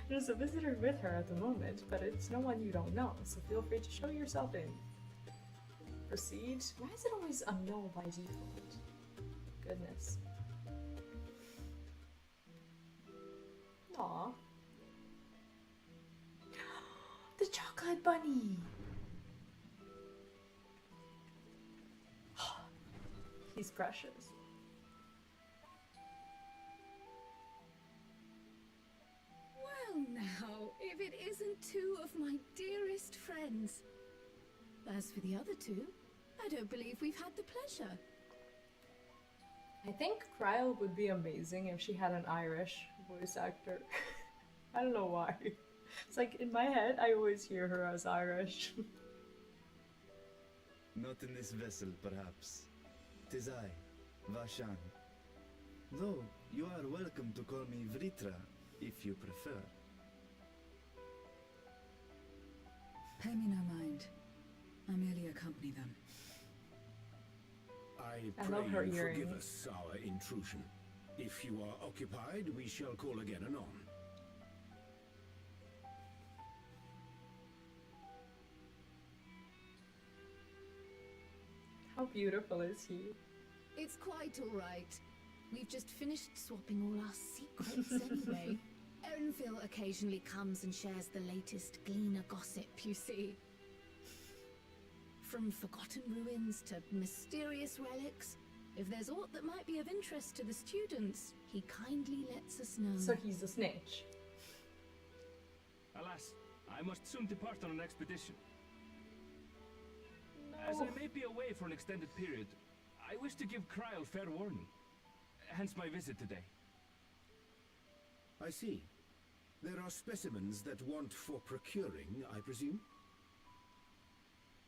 There's a visitor with her at the moment, but it's no one you don't know, so feel free to show yourself in. Proceed. Why is it always a no by default? Goodness. Aww. The chocolate bunny! He's precious. Well now, if it isn't two of my dearest friends. As for the other two, I don't believe we've had the pleasure. I think Cryo would be amazing if she had an Irish voice actor. I don't know why. It's like in my head, I always hear her as Irish. Not in this vessel, perhaps. 'Tis I, Vashan. Though, you are welcome to call me Vritra, if you prefer. Pay me no mind. I merely accompany them. I I pray love her you forgive earrings. us our intrusion. If you are occupied, we shall call again anon. How beautiful is he? It's quite all right. We've just finished swapping all our secrets anyway. Erenville occasionally comes and shares the latest Gleaner gossip, you see. From forgotten ruins to mysterious relics, if there's aught that might be of interest to the students, he kindly lets us know. So he's a snitch. Alas, I must soon depart on an expedition. As No. I may be away for an extended period, I wish to give Kryl fair warning. Hence my visit today. I see. There are specimens that want for procuring, I presume?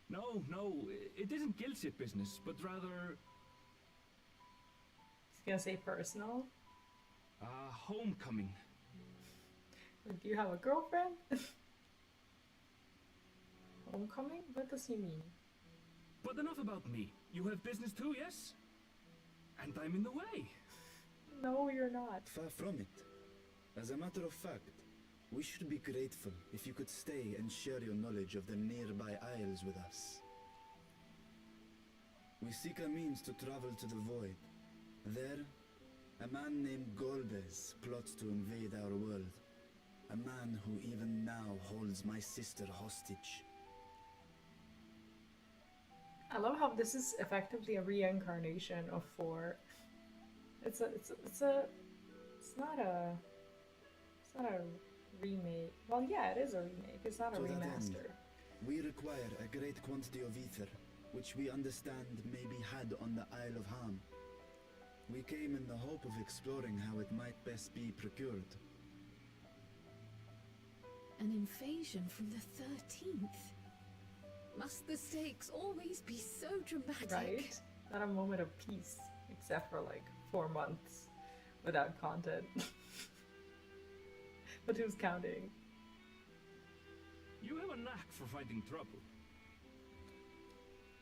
No, it isn't guildship business, but rather He's gonna say personal. homecoming. Like, do you have a girlfriend? Homecoming? What does he mean? But enough about me. You have business too, yes? And I'm in the way. No, you're not. Far from it. As a matter of fact, we should be grateful if you could stay and share your knowledge of the nearby isles with us. We seek a means to travel to the void. There, a man named Golbez plots to invade our world. A man who even now holds my sister hostage. I love how this is effectively a reincarnation of 4. It's not a remake. Well, yeah, it is a remake. It's not a To that end, remaster. we require a great quantity of ether, which we understand may be had on the Isle of Ham. We came in the hope of exploring how it might best be procured. An invasion from the 13th? Must the stakes always be so dramatic? Right? Not a moment of peace, except for like 4 months without content. But who's counting? You have a knack for finding trouble.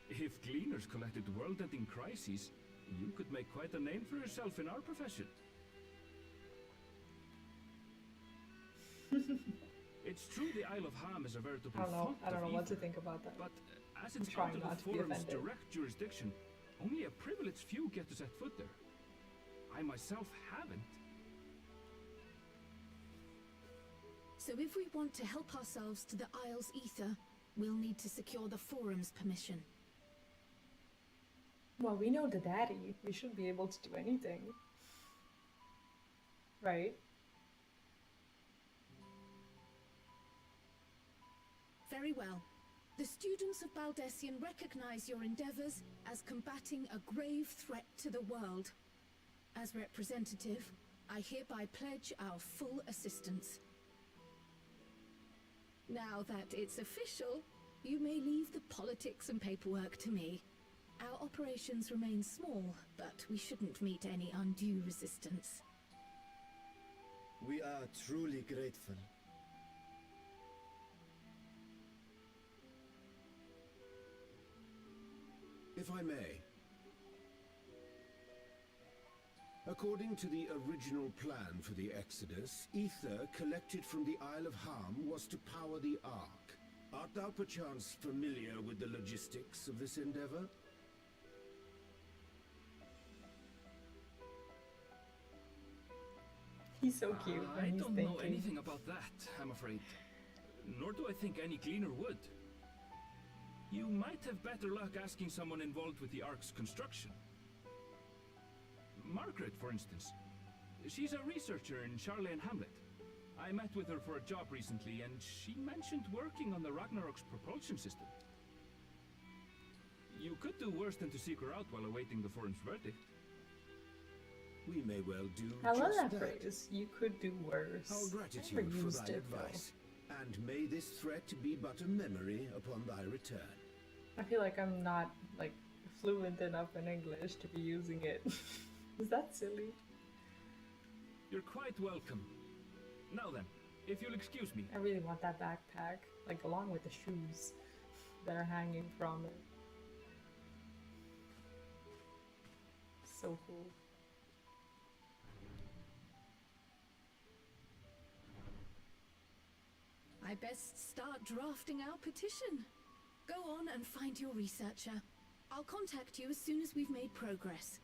If gleaners collected world-ending crises, you could make quite a name for yourself in our profession. It's true the Isle of Ham is a veritable font I don't know of what to ether, think about that. but as it's trying under the not to be forum's offended. direct jurisdiction, only a privileged few get to set foot there. I myself haven't. So if we want to help ourselves to the Isle's ether, we'll need to secure the forum's permission. Well, we know the daddy. We should be able to do anything. Right? Very well. The students of Baldessian recognize your endeavors as combating a grave threat to the world. As representative, I hereby pledge our full assistance. Now that it's official, you may leave the politics and paperwork to me. Our operations remain small, but we shouldn't meet any undue resistance. We are truly grateful. If I may. According to the original plan for the Exodus, ether collected from the Isle of Ham was to power the Ark. Art thou perchance familiar with the logistics of this endeavor? He's so cute when I he's don't thinking. know anything about that, I'm afraid. Nor do I think any gleaner would. You might have better luck asking someone involved with the Ark's construction. Margaret, for instance. She's a researcher in Charlene Hamlet. I met with her for a job recently, and she mentioned working on the Ragnarok's propulsion system. You could do worse than to seek her out while awaiting the forum's verdict. We may well do I love just that phrase. You could do worse. Our Never gratitude for used thy it, though. advice, and may this threat be but a memory upon thy return. I feel like I'm not like fluent enough in English to be using it. Is that silly? You're quite welcome. Now then, if you'll excuse me. I really want that backpack, like along with the shoes that are hanging from it. So cool. I best start drafting our petition. Go on and find your researcher. I'll contact you as soon as we've made progress.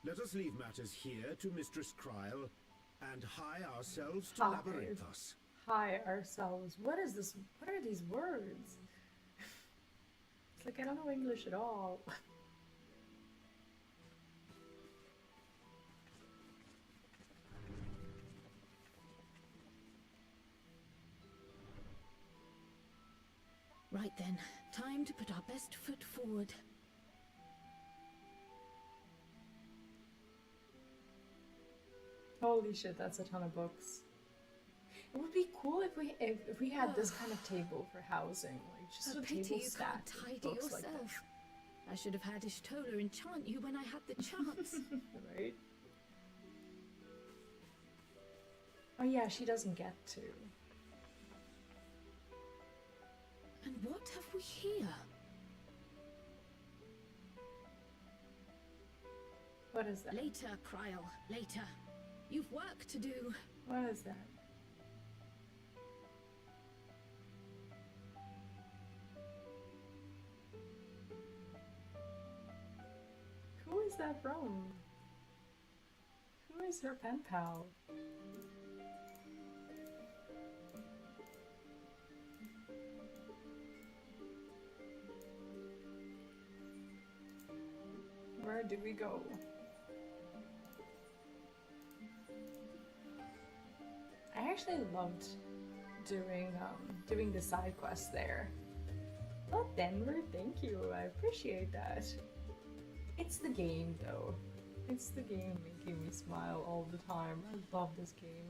Let us leave matters here to Mistress Kryl, and hie ourselves to Hi. Labyrinthos. Hi ourselves. What is this? What are these words? It's like I don't know English at all. Right then, time to put our best foot forward. Holy shit, that's a ton of books. It would be cool if we had this kind of table for housing, like just A a pity table you stacked can't with tidy books yourself. like that. I should have had Ishtola enchant you when I had the chance. Right? Oh yeah, she doesn't get to. And what have we here? What is that? Later, Kryl, later. You've work to do. What is that? is that from? Who is her pen pal? Where do we go? I actually loved doing the side quests there. Oh, Denver, thank you. I appreciate that. It's the game, though. It's the game making me smile all the time. I love this game,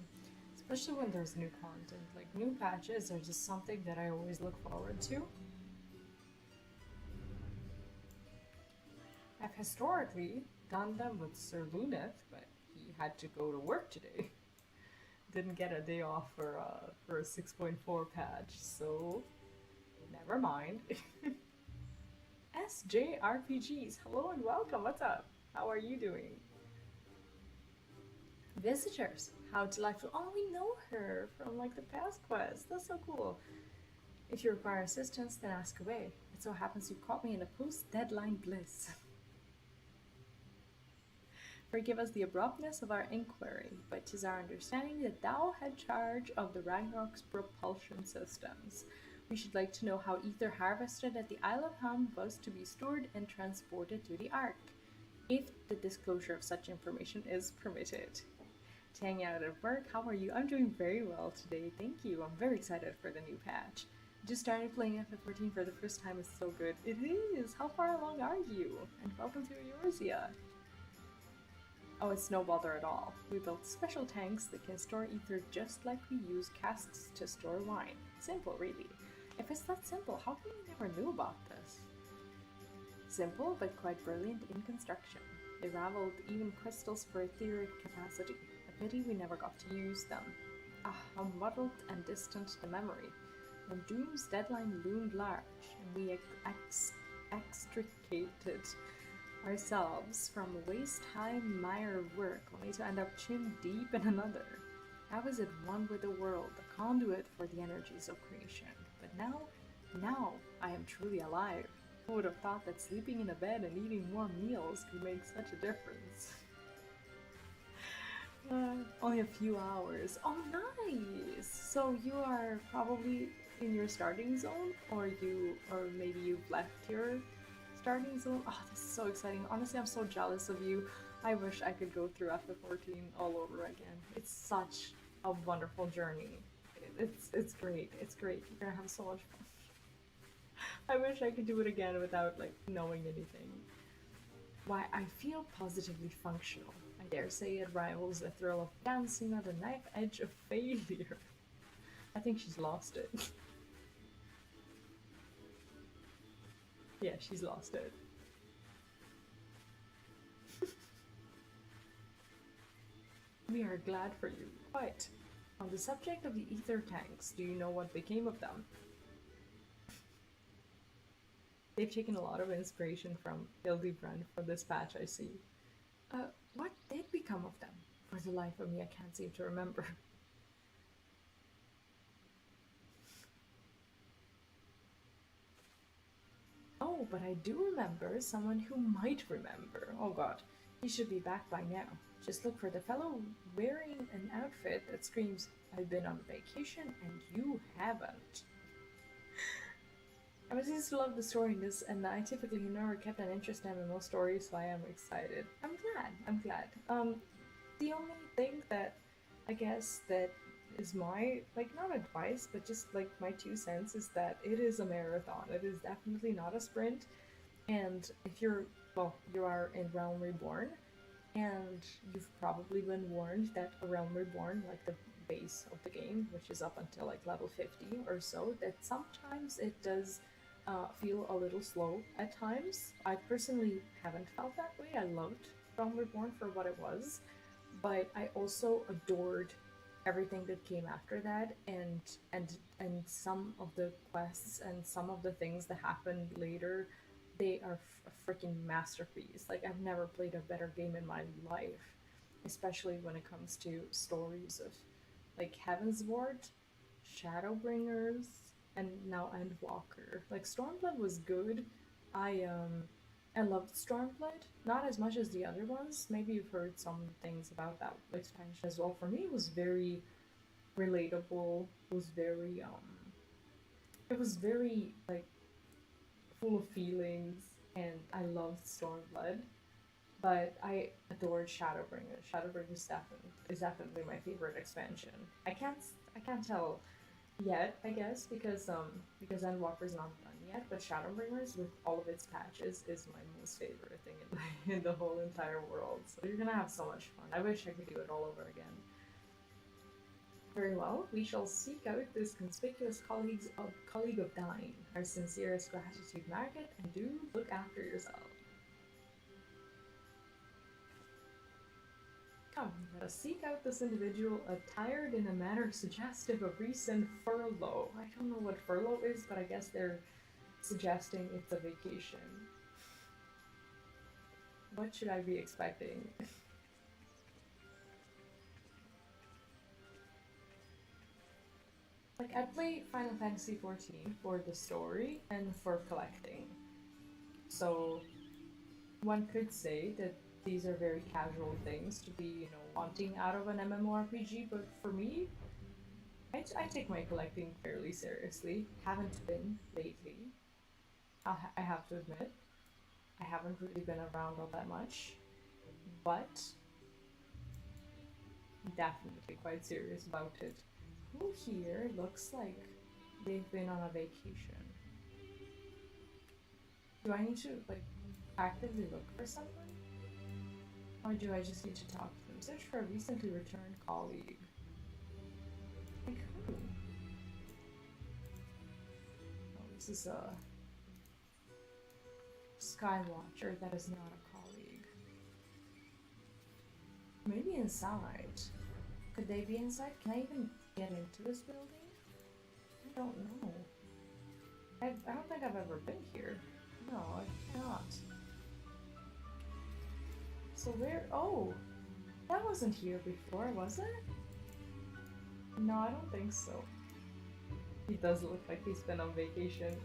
especially when there's new content. Like new patches are just something that I always look forward to. I've historically done them with Sir Luneth, but he had to go to work today. Didn't get a day off for a 6.4 patch, so never mind. SJRPGs, hello and welcome. What's up? How are you doing? Visitors, how delightful. Oh, we know her from like the past quest. That's so cool. If you require assistance, then ask away. It so happens you caught me in a post-deadline bliss. Forgive us the abruptness of our inquiry, but 'tis our understanding that thou had charge of the Ragnarok's propulsion systems. We should like to know how ether harvested at the Isle of Ham was to be stored and transported to the Ark, if the disclosure of such information is permitted. Tang out at work, how are you? I'm doing very well today, thank you. I'm very excited for the new patch. Just started playing FF14 for the first time, it's so good. It is! How far along are you? And welcome to Eorzea. Oh, it's no bother at all. We built special tanks that can store ether just like we use casks to store wine. Simple, really. If it's that simple, how come we never knew about this? Simple, but quite brilliant in construction. They raveled even crystals for etheric capacity. A pity we never got to use them. Ah, how muddled and distant the memory. When Doom's deadline loomed large, and we extricated ourselves from waist-high mire work only to end up chin deep in another. How is it one with the world, a conduit for the energies of creation? But now I am truly alive. Who would have thought that sleeping in a bed and eating warm meals could make such a difference? Only a few hours. Oh, nice! So you are probably in your starting zone, or maybe you've left your starting zone. Oh, this is so exciting. Honestly, I'm so jealous of you. I wish I could go through FF14 all over again. It's such a wonderful journey. It's great. It's great. You're gonna have so much fun. I wish I could do it again without like knowing anything. Why, I feel positively functional. I dare say it rivals the thrill of dancing on the knife edge of failure. I think she's lost it. Yeah, she's lost it. We are glad for you. Quite. On the subject of the ether tanks, do you know what became of them? They've taken a lot of inspiration from Hildebrand for this patch, I see. What did become of them? For the life of me, I can't seem to remember. Oh, but I do remember someone who might remember. Oh god, he should be back by now. Just look for the fellow wearing an outfit that screams, I've been on vacation and you haven't. I used to love the story in this, and I typically never kept an interest in MMO stories, so I am excited. I'm glad. The only thing that I guess that is my, like, not advice, but just like my 2 cents is that it is a marathon. It is definitely not a sprint. And if you are in Realm Reborn, and you've probably been warned that a Realm Reborn, like the base of the game, which is up until like level 50 or so, that sometimes it does feel a little slow at times. I personally haven't felt that way. I loved Realm Reborn for what it was, but I also adored everything that came after that, and some of the quests and some of the things that happened later, they are a freaking masterpiece. Like, I've never played a better game in my life, especially when it comes to stories of like Heavensward, Shadowbringers, and now Endwalker. Like, Stormblood was good. I I loved Stormblood, not as much as the other ones. Maybe you've heard some things about that expansion as well. For me, it was very relatable. It was very like full of feelings, and I loved Stormblood. But I adored Shadowbringer. Shadowbringer is definitely my favorite expansion. I can't tell yet, I guess, because Endwalker's not done yet. But Shadowbringers, with all of its patches, is my most favorite thing in the whole entire world. So you're gonna have so much fun. I wish I could do it all over again. Very well, we shall seek out this conspicuous colleague of thine. Our sincerest gratitude, Margaret, and do look after yourself. Come, let us seek out this individual attired in a manner suggestive of recent furlough. I don't know what furlough is, but I guess they're suggesting it's a vacation. What should I be expecting? Like, I play Final Fantasy XIV for the story and for collecting. So, one could say that these are very casual things to be, wanting out of an MMORPG, but for me, I take my collecting fairly seriously. Haven't been lately. I have to admit. I haven't really been around all that much, but definitely quite serious about it. Who here looks like they've been on a vacation? Do I need to, actively look for someone? Or do I just need to talk to them? Search for a recently returned colleague. Like who? Oh, this is a Skywatcher that is not a colleague. Maybe inside. Could they be inside? Can I even get into this building? I don't know. I don't think I've ever been here. No, I cannot. So where? Oh, that wasn't here before, was it? No, I don't think so. He does look like he's been on vacation.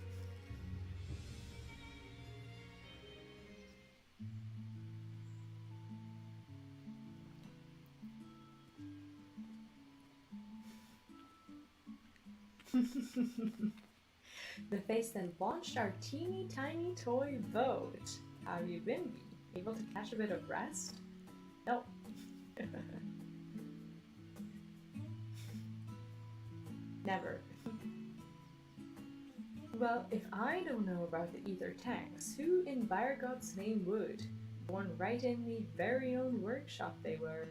The face that launched our teeny tiny toy vote. How you been, Bee? Able to catch a bit of rest? Nope. Never. Well, if I don't know about the ether tanks, who in Byregod's name would? Born right in the very own workshop they were.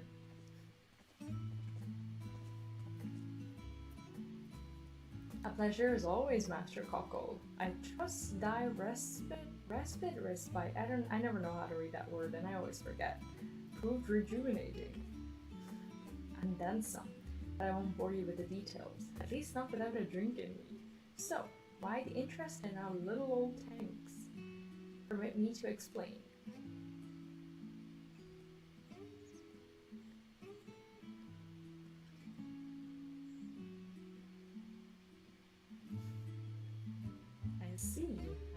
A pleasure as always, Master Cockle. I trust thy respite. I never know how to read that word, and I always forget. Proved rejuvenating. And then some. But I won't bore you with the details. At least not without a drink in me. So, why the interest in our little old tanks? Permit me to explain.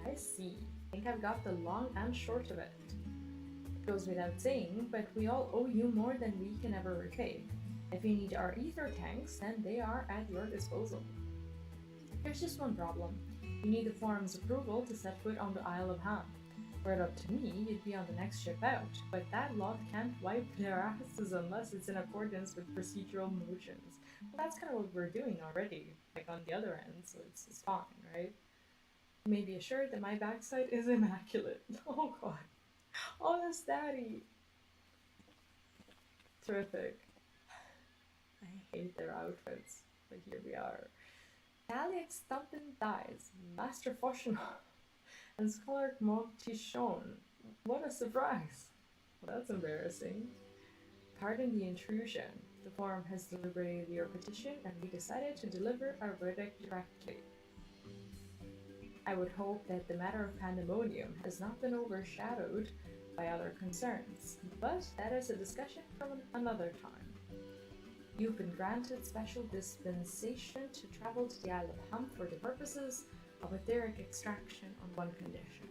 I see. I think I've got the long and short of it. It goes without saying, but we all owe you more than we can ever repay. If you need our ether tanks, then they are at your disposal. There's just one problem. You need the forum's approval to set foot on the Isle of Ham. Were it up to me, you'd be on the next ship out, but that lot can't wipe their asses unless it's in accordance with procedural motions. But that's kind of what we're doing already, on the other end, so it's fine, right? You may be assured that my backside is immaculate. Oh god. Honest daddy. Terrific. I hate their outfits, but here we are. Alex Stumpin dies, Master Foshenov, and Scholar Mortichon. What a surprise. Well, that's embarrassing. Pardon the intrusion. The forum has deliberated your petition, and we decided to deliver our verdict directly. I would hope that the matter of pandemonium has not been overshadowed by other concerns, but that is a discussion from another time. You've been granted special dispensation to travel to the Isle of Ham for the purposes of etheric extraction on one condition.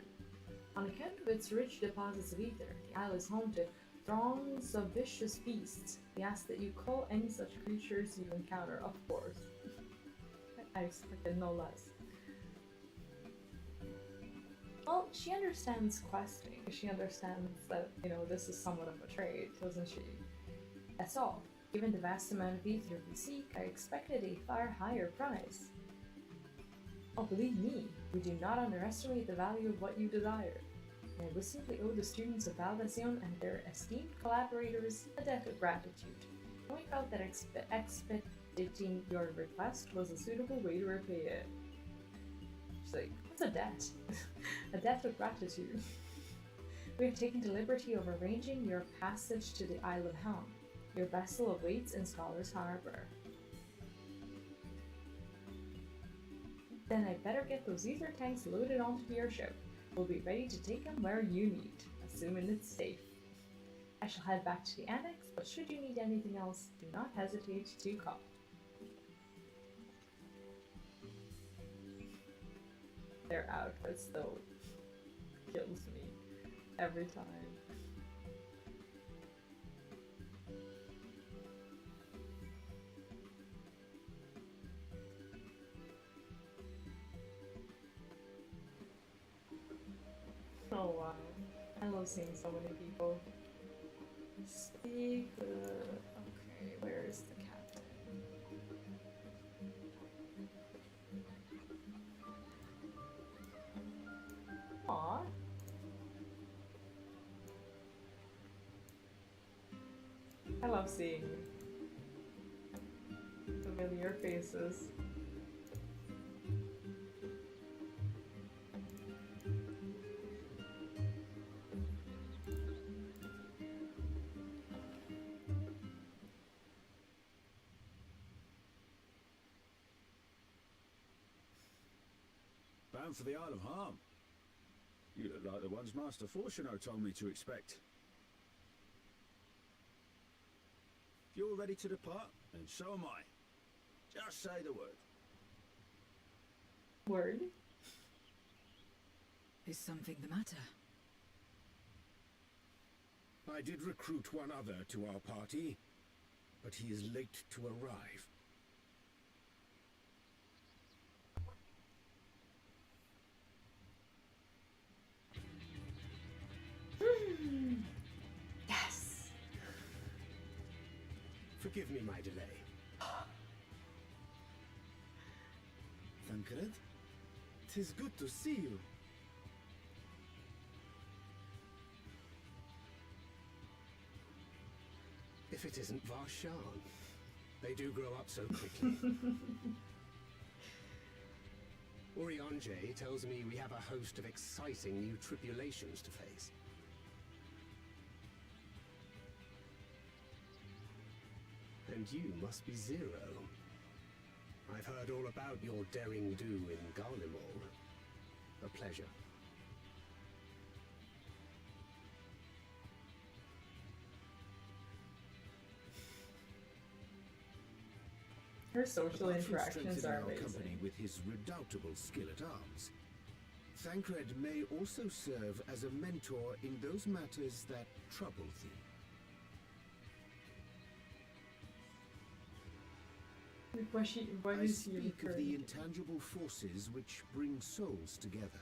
On account of its rich deposits of ether, the isle is home to throngs of vicious beasts. We ask that you call any such creatures you encounter, of course. I expected no less. Well, she understands questing. She understands that, this is somewhat of a trade, doesn't she? That's all. Given the vast amount of ether we seek, I expected a far higher price. Oh, believe me, we do not underestimate the value of what you desire. And we simply owe the students of Valdacion and their esteemed collaborators a debt of gratitude. And we felt that expediting your request was a suitable way to repay it. She's like, what's a debt? A debt of gratitude. We have taken the liberty of arranging your passage to the Isle of Helm. Your vessel awaits in Scholar's Harbor. Then I better get those ether tanks loaded onto your ship. We'll be ready to take them where you need, assuming it's safe. I shall head back to the annex, but should you need anything else, do not hesitate to call. Their outfits, though, kills me every time. Oh wow, I love seeing so many people. Speak. Okay, where is the captain? Aw. I love seeing familiar faces. Bound for the Isle of Harm. You look like the ones Master Fortuno told me to expect. If you're ready to depart, then so am I. Just say the word. Word? Is something the matter? I did recruit one other to our party, but he is late to arrive. Yes! Forgive me my delay. Thancred, 'tis good to see you. If it isn't Varshan. They do grow up so quickly. Orionje tells me we have a host of exciting new tribulations to face. And you must be Zero. I've heard all about your daring-do in Garlemald. A pleasure. Her social Apart from interactions strengthening are our amazing. company with his redoubtable skill at arms, Thancred may also serve as a mentor in those matters that trouble thee. Why I is he speak of referring the to? intangible forces which bring souls together.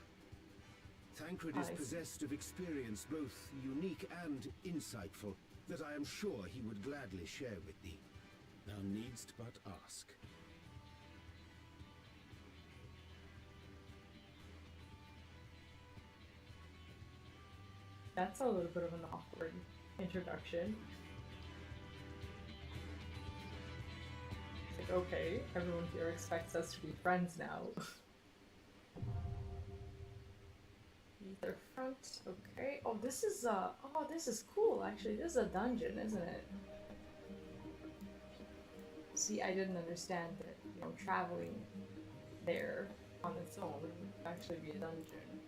Thancred is I see. possessed of experience both unique and insightful that I am sure he would gladly share with thee. Thou needst but ask. That's a little bit of an awkward introduction. It's like, okay, everyone here expects us to be friends now. Ether front, okay. Oh, this is cool, actually. This is a dungeon, isn't it? See, I didn't understand that, traveling there on its own would actually be a dungeon.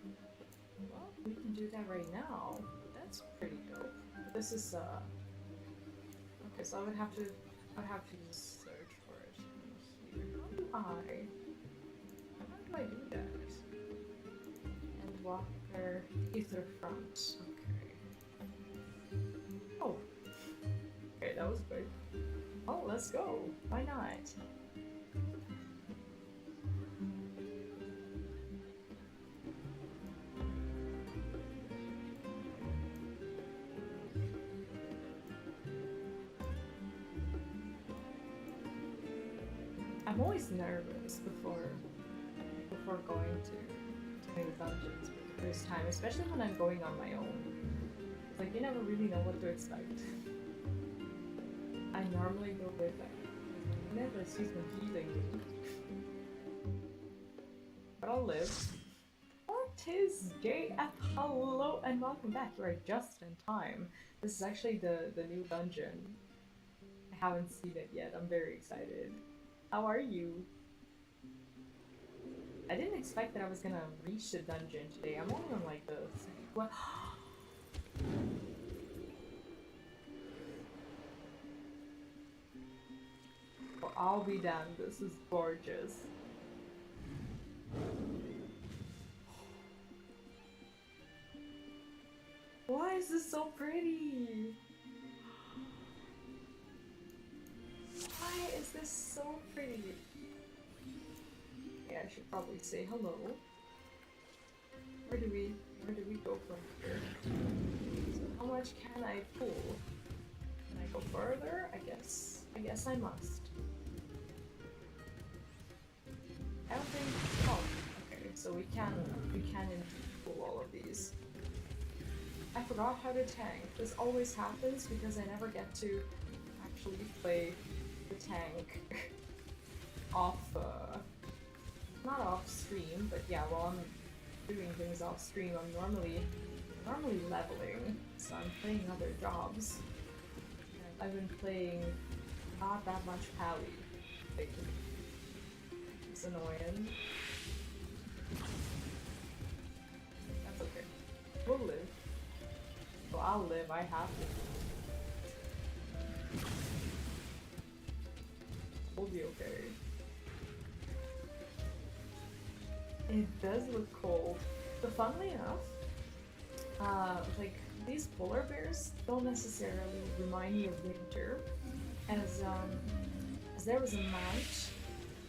Well, we can do that right now. That's pretty dope. This is okay, so I would have to just search for it here. How do I do that? Endwalker, Ether Front. Okay. Oh. Okay, that was quick. Oh, let's go. Why not? I'm always nervous before going to new dungeons for the first time, especially when I'm going on my own. It's like you never really know what to expect. I normally go with whenever she's been healing me. But I'll live. Oh, 'tis JF. Hello and welcome back. You are just in time. This is actually the new dungeon. I haven't seen it yet. I'm very excited. How are you? I didn't expect that I was gonna reach the dungeon today. I'm only on like the what? Well, I'll be damned. This is gorgeous. Why is this so pretty? Why is this so pretty? Yeah, I should probably say hello. Where do we go from here? So how much can I pull? Can I go further? I guess I must. I don't think. Oh, okay. So we can indeed pull all of these. I forgot how to tank. This always happens because I never get to actually play the tank off, not off stream, but yeah, while I'm doing things off stream, I'm normally leveling, so I'm playing other jobs. I've been playing not that much Pally lately. It's annoying. That's okay. We'll live. Well, I'll live, I have to. We'll be okay. It does look cold. But funnily enough, like, these polar bears don't necessarily remind me of winter, as there was a mount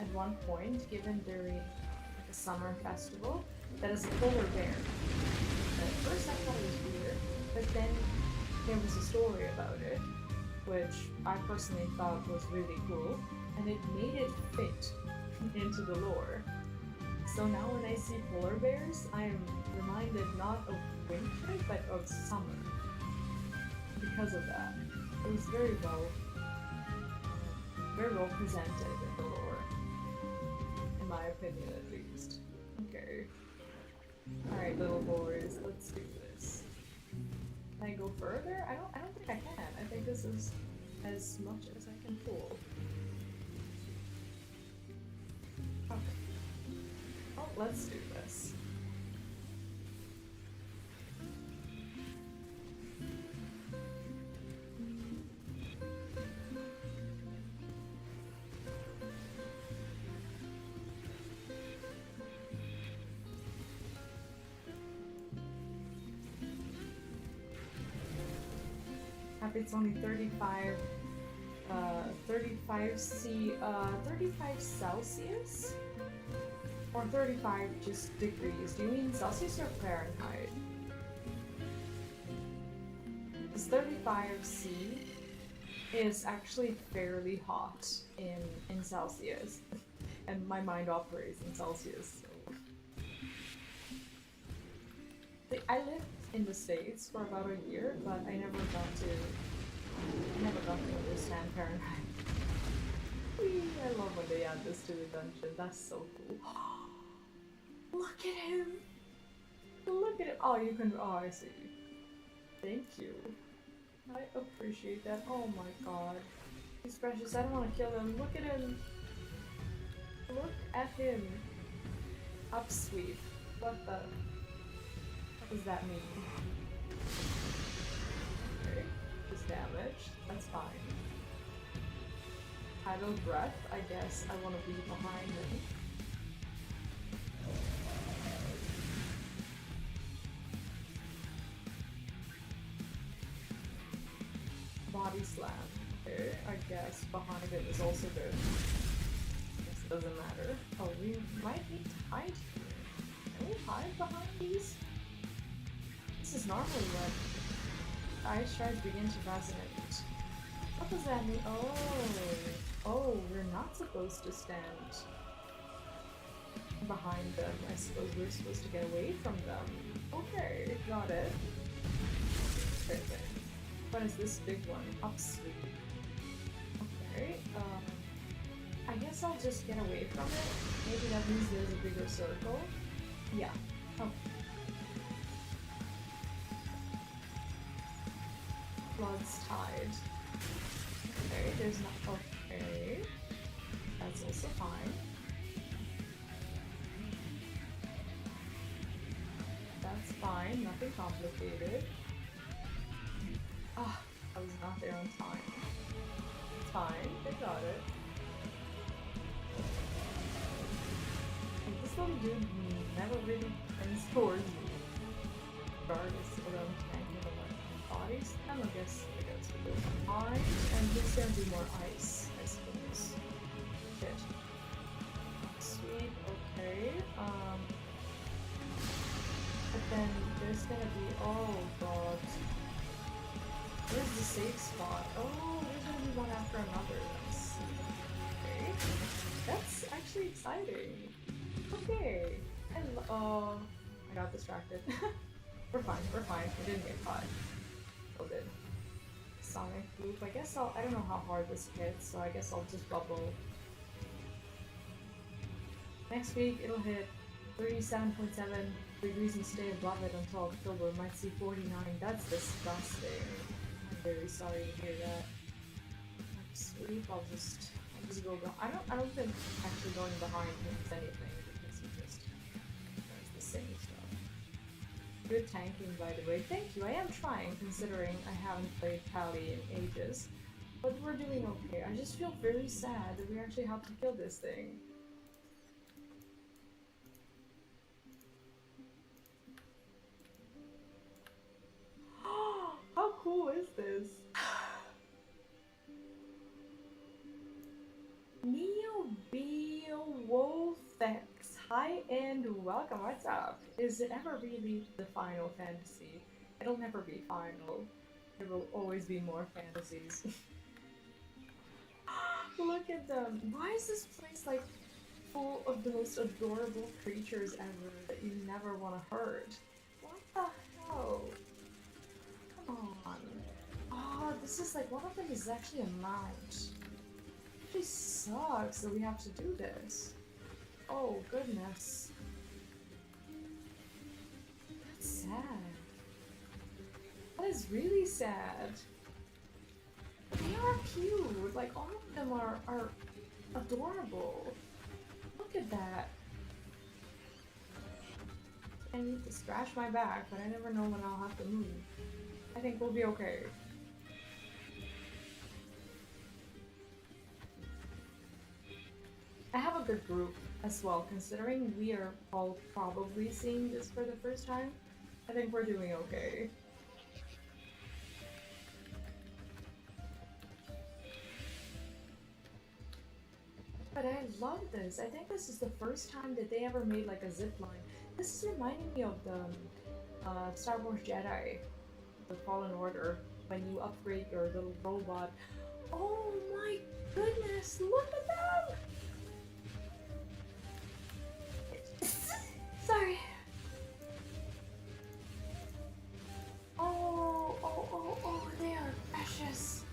at one point given during like a summer festival that is a polar bear. And at first I thought it was weird, but then there was a story about it, which I personally thought was really cool, and it made it fit into the lore. So now when I see polar bears, I am reminded not of winter, but of summer. Because of that. It was very well presented in the lore. In my opinion, at least. Okay. Alright, little boys, let's do this. Can I go further? I don't think I can. I think this is as much as I can pull. Okay. Well, let's do this. It's only 35 Celsius? Or 35 just degrees? Do you mean Celsius or Fahrenheit? Because 35 C is actually fairly hot in Celsius. And my mind operates in Celsius, so. I lived in the States for about a year, but I never got to understand Fahrenheit. I love when they add this to the dungeon. That's so cool. Look at him! Look at it! Oh, you can. Oh, I see. Thank you. I appreciate that. Oh my god. He's precious. I don't want to kill him. Look at him! Look at him! Upsweep. What does that mean? Okay. Just damage. That's fine. Tidal breath. I guess I want to be behind him. body slam. Okay, I guess behind it is also good. Guess it doesn't matter. Oh, we might need to hide here. Can we hide behind these? This is normally when ice shards begin to resonate. What does that mean? Oh, we're not supposed to stand behind them. I suppose we're supposed to get away from them. Okay, got it. Okay. What is this big one? Upsweep. Okay, I guess I'll just get away from it. Maybe that means there's a bigger circle. Yeah. Okay. Blood's tied. Okay, there's not. Okay. That's also fine. That's fine, nothing complicated. Ah, I was not there on time. It's fine, they got it. Like, this little dude never really turns towards me. Regardless of what I'm tanking the bodies. I guess we go behind, and he's gonna do more ice, I suppose. Shit. Sweet, okay. But then there's gonna be, oh god. Where's the safe spot? Oh, there's gonna be one after another. Let's see. Okay. That's actually exciting. Okay. Oh, I got distracted. We're fine. We didn't get caught. Still did. Sonic loop. I guess I don't know how hard this hits, so I guess I'll just bubble. Next week it'll hit 37.7 degrees and stay above it until October. Might see 49. That's disgusting. I'm very sorry to hear that. Sweep. I'll just go. I don't think actually going behind means anything because he just does the same stuff. Good tanking, by the way. Thank you. I am trying, considering I haven't played Pally in ages. But we're doing okay. I just feel very sad that we actually have to kill this thing. How cool is this? Neo Wolfex. Hi and welcome. What's up? Is it ever really the Final Fantasy? It'll never be final. There will always be more fantasies. Look at them. Why is this place like full of the most adorable creatures ever that you never want to hurt? What the hell? Come on. Oh, this is like, one of them is actually a mount. It really sucks that we have to do this. Oh, goodness. That's sad. That is really sad. They are cute. Like, all of them are adorable. Look at that. I need to scratch my back, but I never know when I'll have to move. I think we'll be okay. I have a good group as well, considering we are all probably seeing this for the first time. I think we're doing okay. But I love this. I think this is the first time that they ever made like a zip line. This is reminding me of the Star Wars Jedi, the Fallen Order, when you upgrade your little robot. Oh my goodness, look at them! Sorry. Oh, they are precious.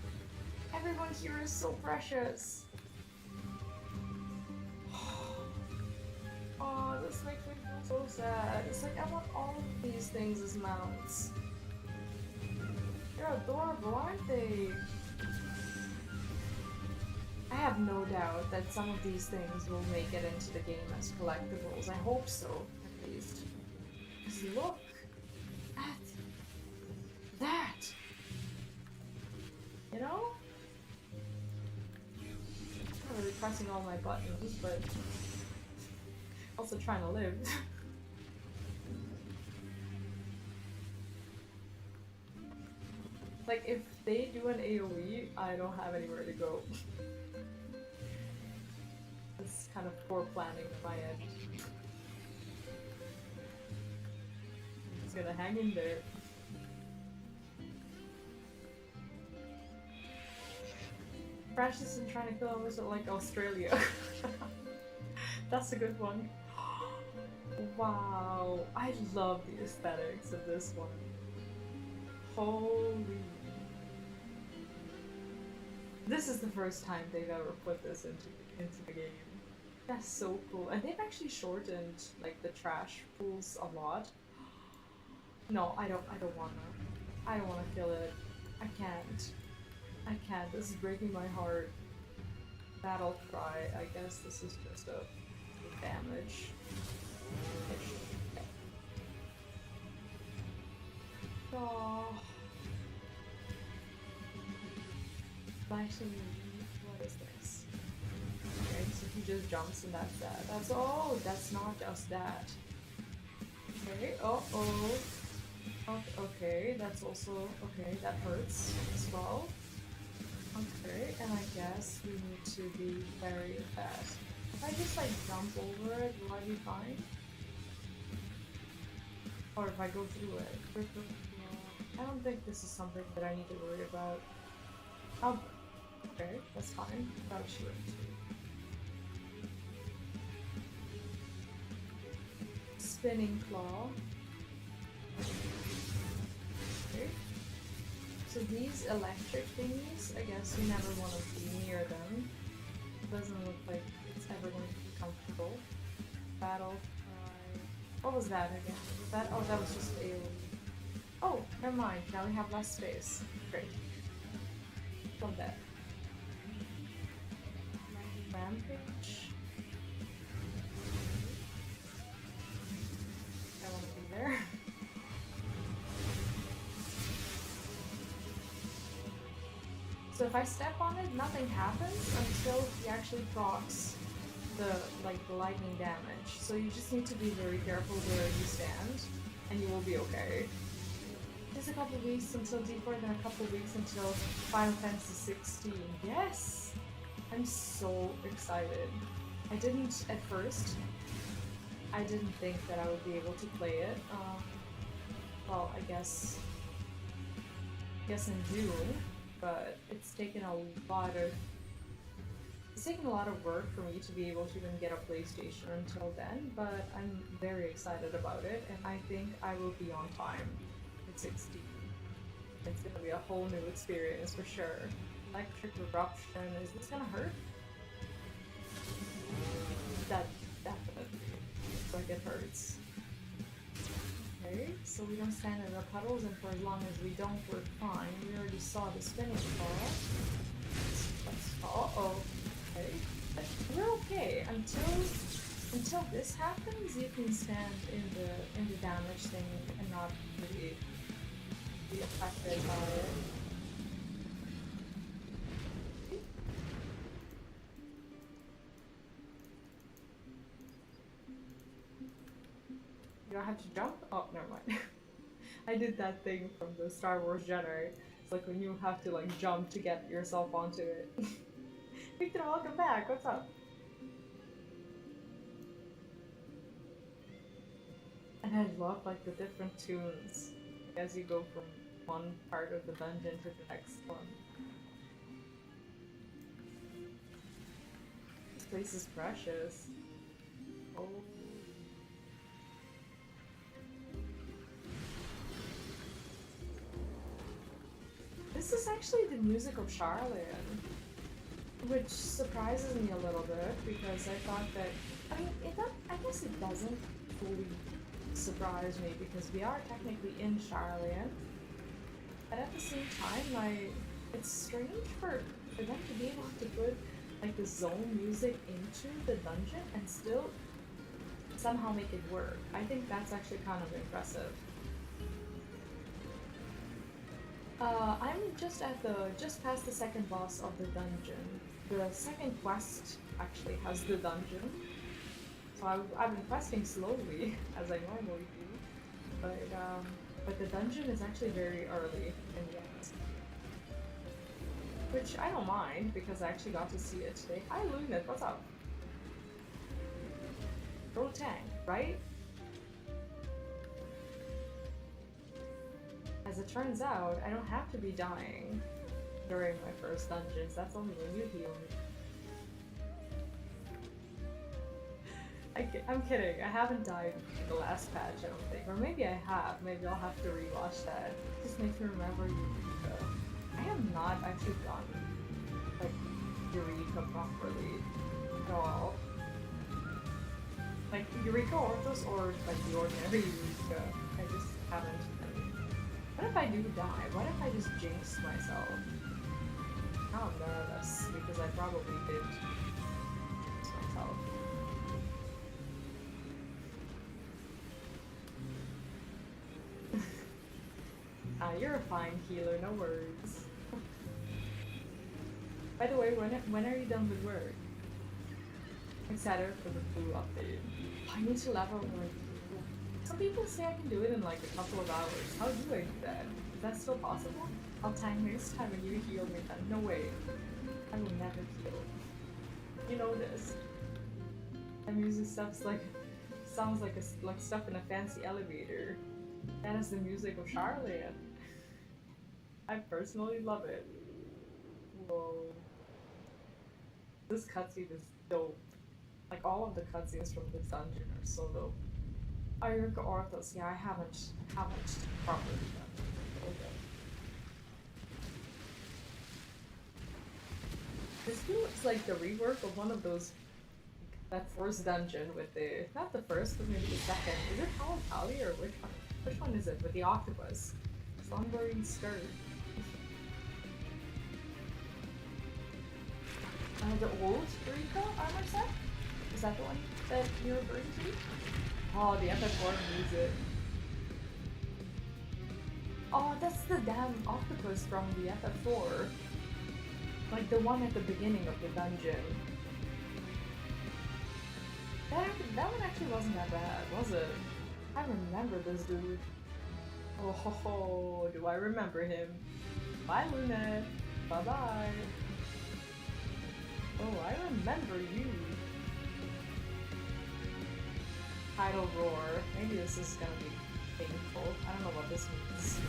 Everyone here is so precious. Oh, this makes me feel so sad. It's like I want all of these things as mounts. They're adorable, aren't they? I have no doubt that some of these things will make it into the game as collectibles. I hope so, at least. Just look at that! You know? I'm not really pressing all my buttons, but also trying to live. Like, if they do an AoE, I don't have anywhere to go. It's kind of poor planning on my end. I'm just gonna hang in there. Crash isn't trying to kill us like Australia. That's a good one. Wow, I love the aesthetics of this one. Holy. This is the first time they've ever put this into the game. That's so cool. And they've actually shortened like the trash pools a lot. No, I don't wanna kill it. I can't. This is breaking my heart. Battle cry. I guess this is just a damage. Oh. Actually, what is this? Okay, so he just jumps and that's that. That's not just that. Okay, okay, that's also, okay, that hurts as well. Okay, and I guess we need to be very fast. If I just like jump over it, will I be fine? Or if I go through it? I don't think this is something that I need to worry about. Oh, okay, that's fine. That should. Spinning claw. Okay. So these electric thingies, I guess you never want to be near them. Doesn't look like it's ever going to be comfortable. Battle cry. What was that again? That that was just AoE. Oh, never mind. Now we have less space. Great. From that. Rampage. I want to be there. So if I step on it, nothing happens until he actually procs the lightning damage. So you just need to be very careful where you stand, and you will be okay. There's a couple weeks until D4, then a couple weeks until Final Fantasy 16. Yes! I'm so excited. I didn't at first. I didn't think that I would be able to play it. Well, I guess in June, but it's taken a lot of work for me to be able to even get a PlayStation until then, but I'm very excited about it, and I think I will be on time at 16. It's gonna be a whole new experience for sure. Electric eruption, is this gonna hurt? That definitely looks like it hurts. Okay, so we don't stand in the puddles, and for as long as we don't, we're fine. We already saw the spinning ball. Uh-oh. Okay. But we're okay. Until this happens, you can stand in the damage thing and not really be affected by it. You don't have to jump? Oh, never mind. I did that thing from the Star Wars Jedi. It's like when you have to like jump to get yourself onto it. Victor, welcome back. What's up? And I love like the different tunes as you go from one part of the dungeon to the next one. This place is precious. Oh. This is actually the music of Charlene, which surprises me a little bit because I thought that, I mean, I guess it doesn't fully surprise me because we are technically in Charlene, but at the same time, like, it's strange for them to be able to put like the zone music into the dungeon and still somehow make it work. I think that's actually kind of impressive. I'm just past the second boss of the dungeon. The second quest actually has the dungeon. So I've been questing slowly, as I normally do. But But the dungeon is actually very early in the episode. Which I don't mind, because I actually got to see it today. Hi Lunit, what's up? Pro tank, right? As it turns out, I don't have to be dying during my first dungeons. That's only when you heal me. I'm kidding. I haven't died in the last patch, I don't think. Or maybe I have. Maybe I'll have to rewatch that. It just makes me remember Eureka. I have not actually done, like, Eureka properly at all. Like, Eureka Orthos or, like, the ordinary Eureka. I just haven't. What if I do die? What if I just jinx myself? Now I'm nervous, because I probably did jinx myself. You're a fine healer, no worries. By the way, when are you done with work? Excited for the full update. I need to level more. Some people say I can do it in like a couple of hours. How do I do that? Is that still possible? I'll tank next time and you heal me then. No way. I will never heal. You know this. That music stuff's like sounds like stuff in a fancy elevator. That is the music of Charlotte. I personally love it. Whoa. This cutscene is dope. Like all of the cutscenes from this dungeon are so dope. Eureka Orthos, yeah, I haven't properly done it. Okay. This feels like the rework of one of those, that first dungeon with the, not the first, but maybe the second. Is it Palatali or which one? Which one is it? With the octopus. Slumbering skirt. The old Eureka armor set? Is that the one that you're referring to? Oh, the FF4 music. Oh, that's the damn octopus from the FF4. Like the one at the beginning of the dungeon. That one actually wasn't that bad, was it? I remember this dude. Oh ho ho, do I remember him? Bye Lunette. Bye bye. Oh, I remember you. Tidal roar. Maybe this is gonna be painful. I don't know what this means.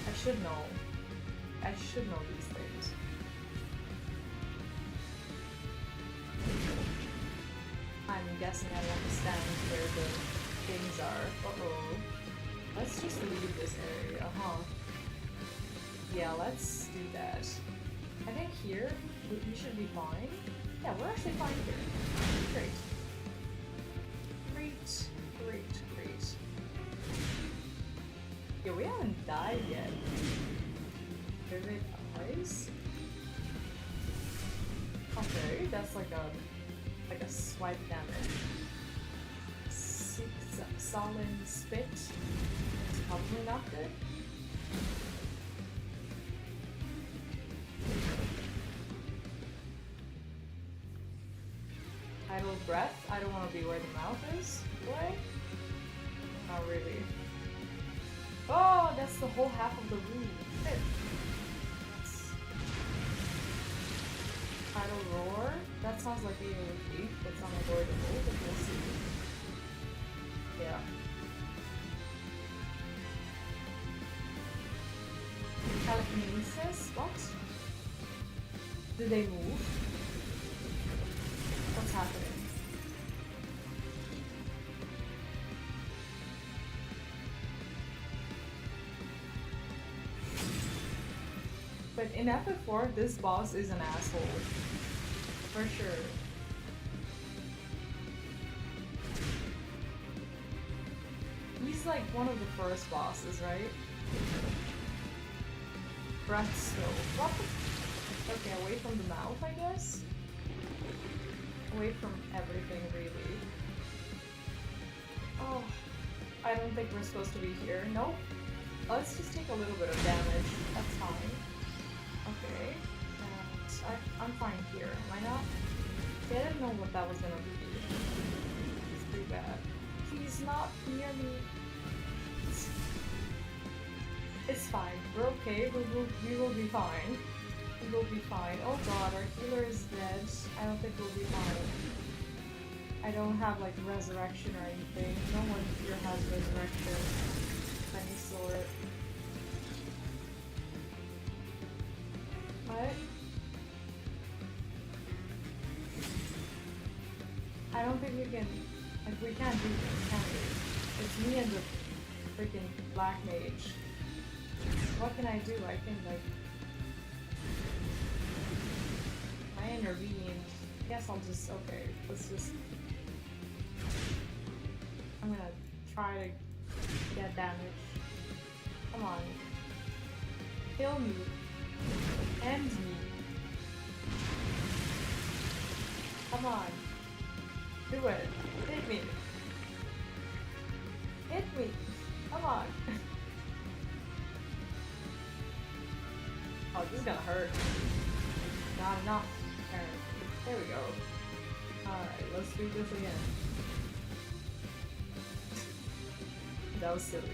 I should know. I should know these things. I'm guessing I understand where the things are. Uh-oh. Let's just leave this area, huh? Yeah, let's do that. I think here, we should be fine. Yeah, we're actually fine here. Great. Great. Yeah, we haven't died yet. Vivid eyes? Okay, that's like a swipe damage. Sullen spit. It's probably not good. Tidal breath? I don't want to be where the mouth is. Do I? Not really. Oh, that's the whole half of the room. Shit. Tidal roar? That sounds like AOE. That's unavoidable, but we'll see. Yeah. Telekinesis? What? Do they move? What's happening? But in FF4, this boss is an asshole. For sure. He's like one of the first bosses, right? Breath snow. What the? Okay, away from the mouth, I guess? Away from everything, really. Oh, I don't think we're supposed to be here. Nope. Let's just take a little bit of damage. That's fine. Okay. I'm fine here. Am I not? I didn't know what that was gonna be. It's pretty bad. He's not near me. it's fine. We're okay. We will be fine. We will be fine. Oh god, our healer is dead. I don't think we'll be fine. I don't have like resurrection or anything. No one here has resurrection of any sort. What? I don't think we can. Like, we can't do this, can we? It's me and the freaking black mage. What can I do? I can, like. I intervened. I guess I'll just. Okay, let's just. I'm gonna try to get damage. Come on. Kill me. End me. Come on. Do it. Hit me. Hit me. Come on. Oh, this is gonna hurt. Not enough, apparently. There we go. Alright, let's do this again. That was silly.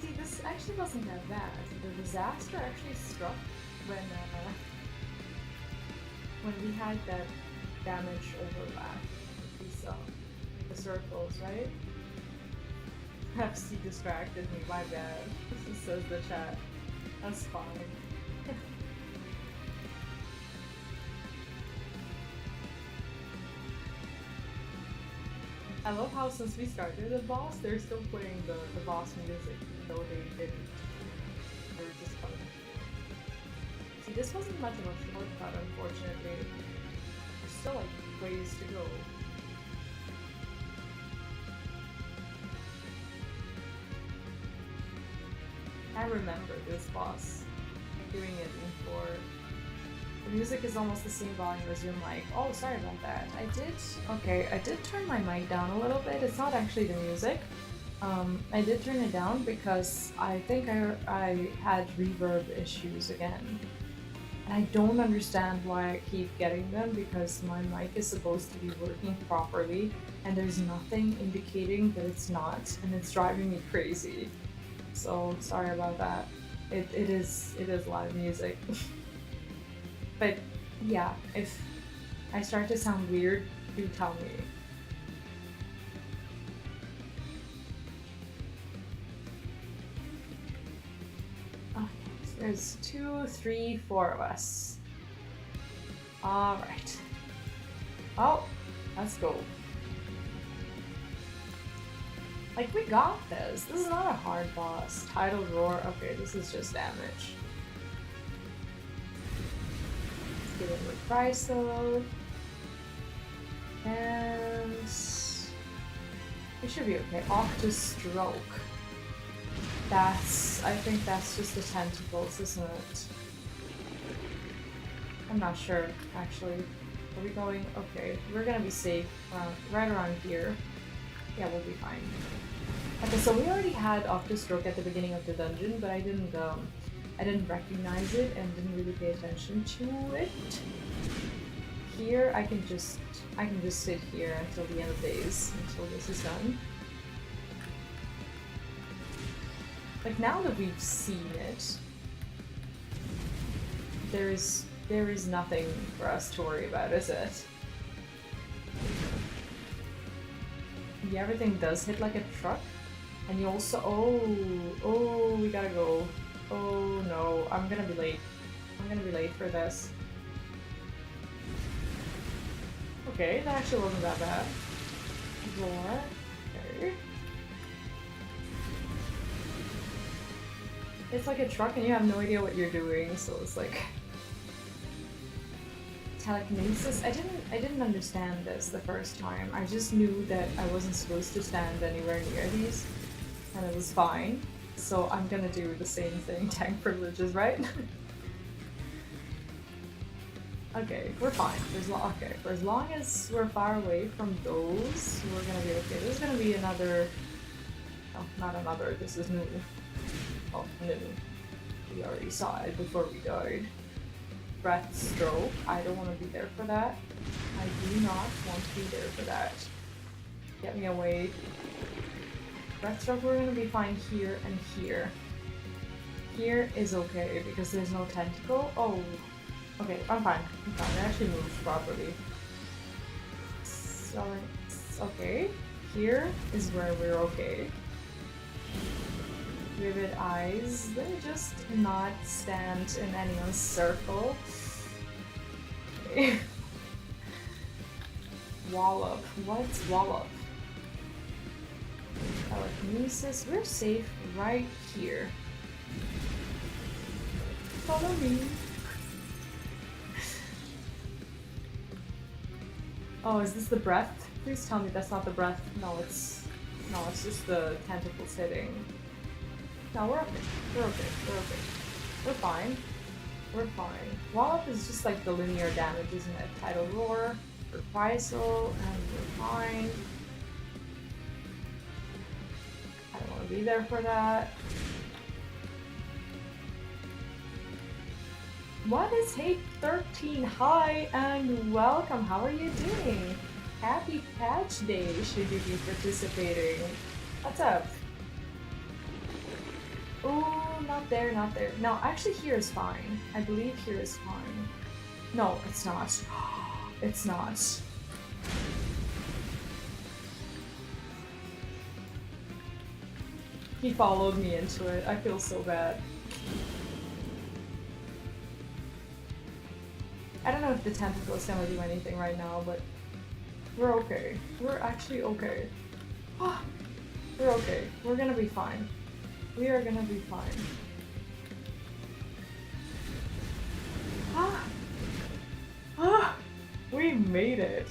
See, this actually wasn't that bad. The disaster actually struck when we had that damage overlap. The circles, right? FC distracted me, my bad. Says the chat. That's fine. I love how since we started the boss, they're still playing the boss music, even though they didn't. They were just coming. See, this wasn't much of a shortcut, unfortunately. There's still like ways to go. I remember this boss doing it in 4. The music is almost the same volume as your mic. Oh, sorry about that. I did turn my mic down a little bit. It's not actually the music. I did turn it down because I think I had reverb issues again. And I don't understand why I keep getting them because my mic is supposed to be working properly and there's nothing indicating that it's not, and it's driving me crazy. So sorry about that. It is live music. But yeah, if I start to sound weird, do tell me. Okay, so there's 2, 3, 4 of us. Alright. Oh, let's go. Like, we got this. This is not a hard boss. Tidal Roar. Okay, this is just damage. Let's get in with Chrysal. And it should be okay. Octus Stroke. I think that's just the tentacles, isn't it? I'm not sure, actually. Are we going? Okay, we're gonna be safe right around here. Yeah, we'll be fine. Okay, so we already had Octus Stroke at the beginning of the dungeon, but I didn't recognize it and didn't really pay attention to it. Here, I can just sit here until the end of days, until this is done. Like, now that we've seen it, there is nothing for us to worry about, is it? Yeah, everything does hit like a truck. And you also, oh, we gotta go. Oh no, I'm gonna be late. I'm gonna be late for this. Okay, that actually wasn't that bad. Roar. Okay. It's like a truck and you have no idea what you're doing, so it's like... Telekinesis. I didn't understand this the first time. I just knew that I wasn't supposed to stand anywhere near these, and it was fine. So I'm gonna do the same thing. Tank privileges, right? Okay, we're fine. Okay, for as long as we're far away from those, we're gonna be okay. This is gonna be another. Oh, not another. This is new. Oh, new. We already saw it before we died. Breath Stroke. I don't want to be there for that. I do not want to be there for that. Get me away. Breath Stroke, we're going to be fine here and here. here is okay because there's no tentacle. Oh, okay, I'm fine. I'm fine. I actually moved properly. So, okay, here is where we're okay. Vivid eyes. Let me just not stand in anyone's circle. Okay. Wallop. What's Wallop? Telekinesis. We're safe right here. Follow me. Oh, is this the breath? Please tell me that's not the breath. No, it's just the tentacles hitting. No, we're okay. We're okay. We're okay. We're fine. We're fine. Wallop is just like the linear damage, isn't it? Tidal Roar, Reprisal, and we're fine. I don't want to be there for that. What is Hate 13? Hi and welcome. How are you doing? Happy Patch Day should you be participating. What's up? Oh, not there, not there. No, actually here is fine. I believe here is fine. No, it's not. It's not. He followed me into it. I feel so bad. I don't know if the tentacle is gonna do anything right now, but we're okay. We're actually okay. We're okay. We're gonna be fine. We are gonna be fine. We made it.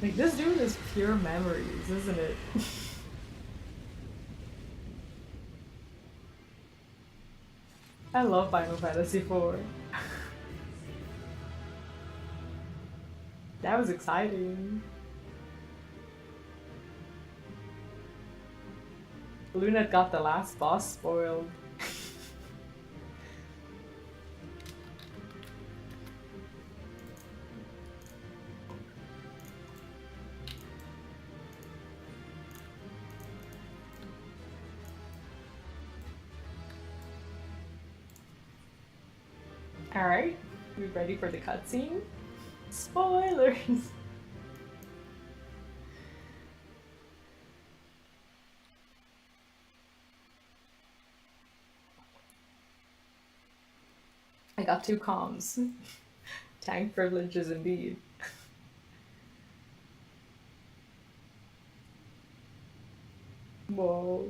Like this dude is pure memories, isn't it? I love Final Fantasy IV. That was exciting. Luna got the last boss spoiled. Alright, we ready for the cutscene? Spoilers! I got 2 comms. Tank privileges indeed. Whoa.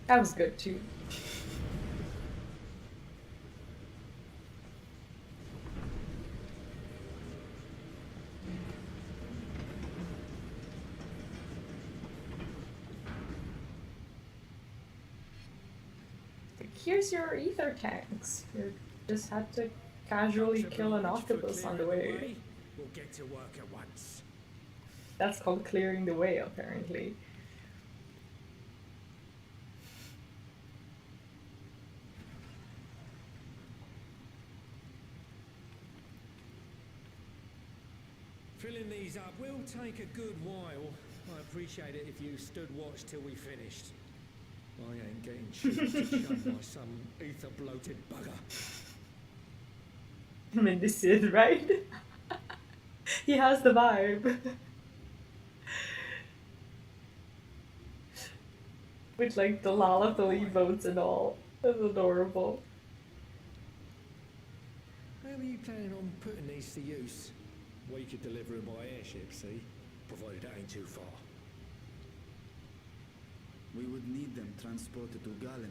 That was good too. Here's your ether tanks. You just had to casually kill an octopus on the way. We'll get to work at once. That's called clearing the way, apparently. Filling these up will take a good while. I appreciate it if you stood watch till we finished. I ain't getting chewed to chum by some ether-bloated bugger. I mean, this is right. He has the vibe. With like the Lollapalooza votes and all. That's adorable. How are you planning on putting these to use? We could deliver them by airship, see? Provided it ain't too far. We would need them transported to Galemon,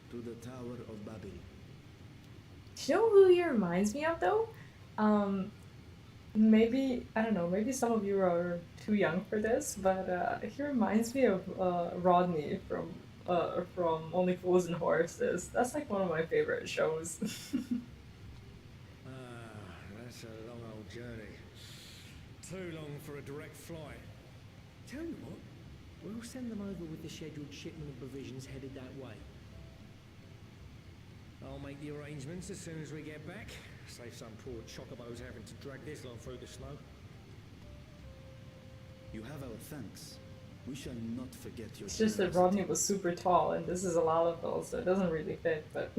to the Tower of Babel. Do you know who he reminds me of though? Maybe, I don't know, maybe some of you are too young for this, but he reminds me of Rodney from Only Fools and Horses. That's like one of my favorite shows. That's a long old journey. Too long for a direct flight. Tell you what, we'll send them over with the scheduled shipment of provisions headed that way. I'll make the arrangements as soon as we get back. Save some poor chocobos having to drag this long through the snow. You have our thanks. We shall not forget your It's just that generosity. Rodney was super tall, and this is a Lalafell, so it doesn't really fit, but...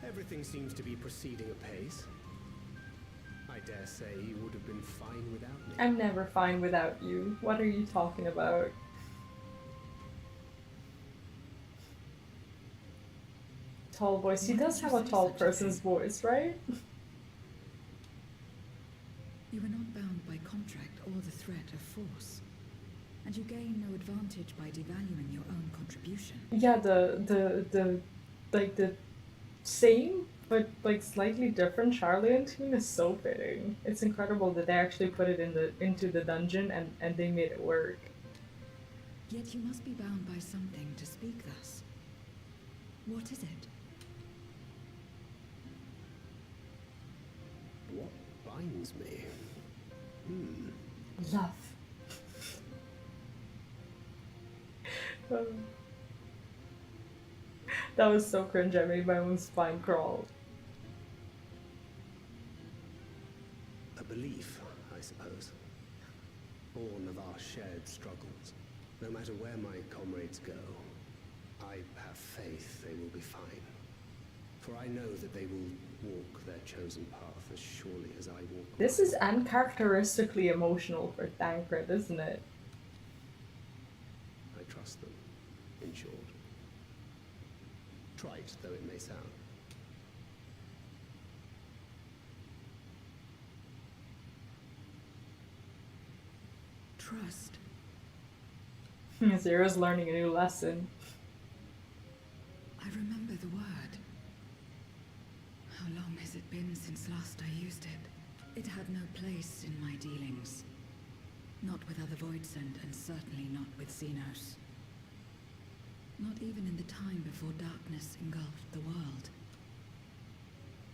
Everything seems to be proceeding apace. I dare say you would have been fine without me. I'm never fine without you. What are you talking about? Tall voice. He does have a tall person's voice, right? You are not bound by contract or the threat of force. And you gain no advantage by devaluing your own contribution. Yeah, the same but like slightly different Charlie tune is so fitting. It's incredible that they actually put it into the dungeon and they made it work. Yet you must be bound by something to speak thus. What is it? What binds me? Love. That was so cringe, I made my own spine crawl. A belief, I suppose. Born of our shared struggles. No matter where my comrades go, I have faith they will be fine. For I know that they will walk their chosen path as surely as I walk This mine. is uncharacteristically emotional for Thancred, isn't it? I trust them, in short. Trite though it may sound. Trust. Zero's learning a new lesson. I remember the word. How long has it been since last I used it? It had no place in my dealings. Not with other Voidsend, and certainly not with Xenos. Not even in the time before darkness engulfed the world.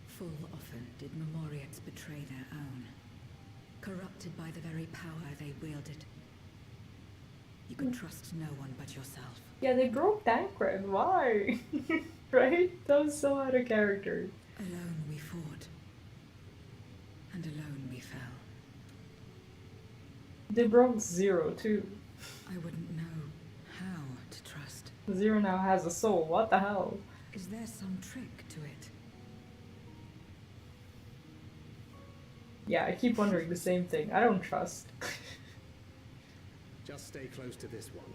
Full often did Memoriates betray their own, corrupted by the very power they wielded. You could trust no one but yourself. Yeah, they broke Thancred. Why? Right? That was so out of character. Alone we fought, and alone we fell. They broke Zero too. I wouldn't know how to trust. Zero now has a soul. What the hell? Is there some trick to it? Yeah, I keep wondering the same thing. I don't trust. Just stay close to this one.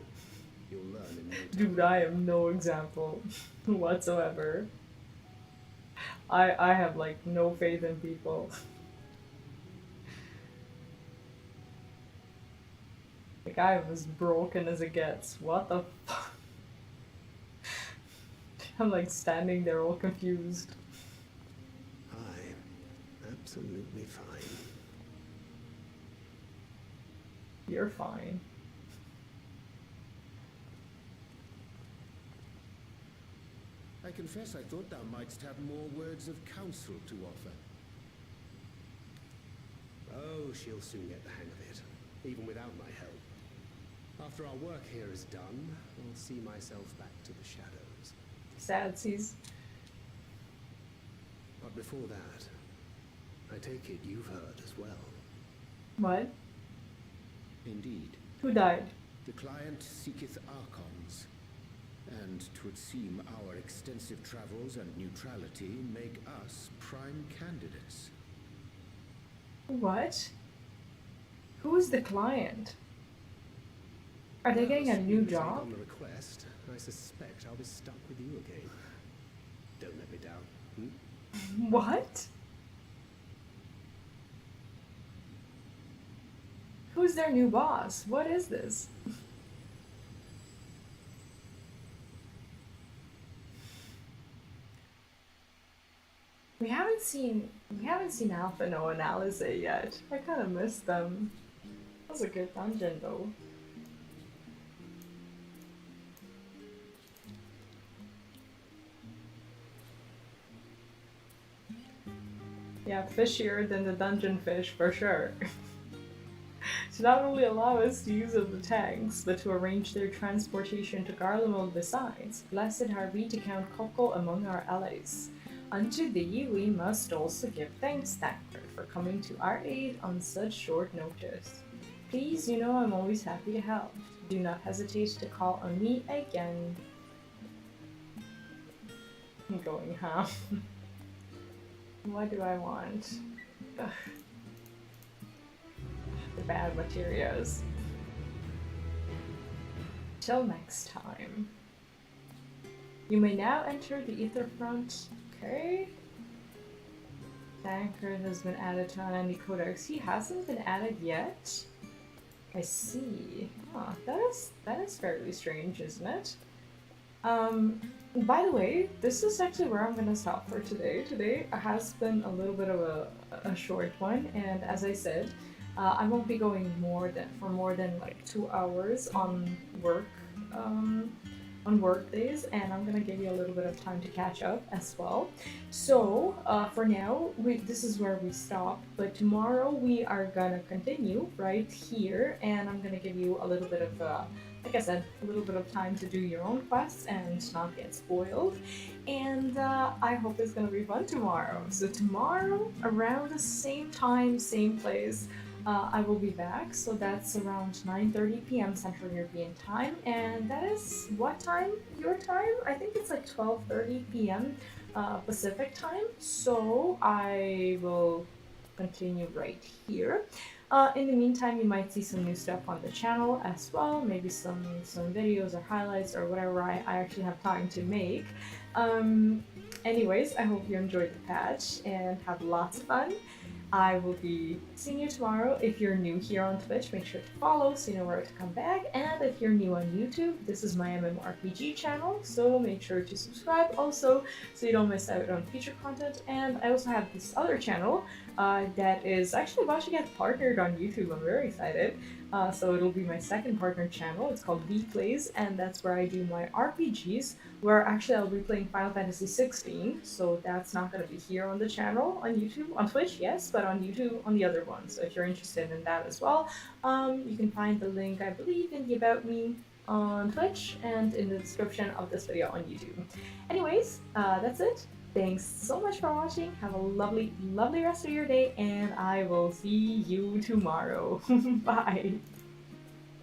You'll learn in no time. Dude, I am no example whatsoever. I have like no faith in people. Like I am as broken as it gets. What the fuck? I'm like standing there all confused. I'm absolutely fine. You're fine. I confess I thought thou mightst have more words of counsel to offer. Oh, she'll soon get the hang of it, even without my help. After our work here is done, I'll see myself back to the shadows. Sadsies. But before that, I take it you've heard as well. What? Indeed. Who died? The client seeketh Archons, and 'twould seem our extensive travels and neutrality make us prime candidates. What? Who is the client? Are they getting a As new soon as I job? on the request, I suspect I'll be stuck with you again. Don't let me down. What? Who's their new boss? What is this? We haven't seen Alpha Noah and Alice yet. I kind of miss them. was a good dungeon though. Yeah, fishier than the dungeon fish for sure. To not only allow us to use of the tanks, but to arrange their transportation to Garlemald besides. Blessed are we to count Coco among our allies. Unto thee we must also give thanks, Thancred, for coming to our aid on such short notice. Please, you know I'm always happy to help. Do not hesitate to call on me again. I'm going, huh? What do I want? Ugh. The bad materials. Till next time. You may now enter the ether front. Okay. Thancred has been added to unending codex. He hasn't been added yet. I see. Huh, that is fairly strange, isn't it? By the way, this is actually where I'm gonna stop for today. Today has been a little bit of a short one, and as I said, I won't be going more than like 2 hours on work on work days, and I'm gonna give you a little bit of time to catch up as well. So for now, this is where we stop, but tomorrow we are gonna continue right here, and I'm gonna give you a little bit of like I said, a little bit of time to do your own quests and not get spoiled. And I hope it's gonna be fun tomorrow. So tomorrow, around the same time, same place, I will be back. So that's around 9:30 p.m. Central European Time, and that is what time? Your time? I think it's like 12:30 p.m. Pacific Time. So I will continue right here. In the meantime, you might see some new stuff on the channel as well, maybe some videos or highlights or whatever I actually have time to make. Anyways, I hope you enjoyed the patch and have lots of fun. I will be seeing you tomorrow. If you're new here on Twitch, make sure to follow so you know where to come back. And if you're new on YouTube, this is my MMORPG channel, so make sure to subscribe also so you don't miss out on future content. And I also have this other channel that is actually about to get partnered on YouTube. I'm very excited. So it'll be my second partner channel. It's called V Plays, and that's where I do my RPGs, where actually I'll be playing Final Fantasy 16. So that's not going to be here on the channel on YouTube, on Twitch, yes, but on YouTube on the other one. So if you're interested in that as well, you can find the link, I believe, in the About Me on Twitch and in the description of this video on YouTube. Anyways, that's it. Thanks so much for watching. Have a lovely, lovely rest of your day, and I will see you tomorrow. Bye.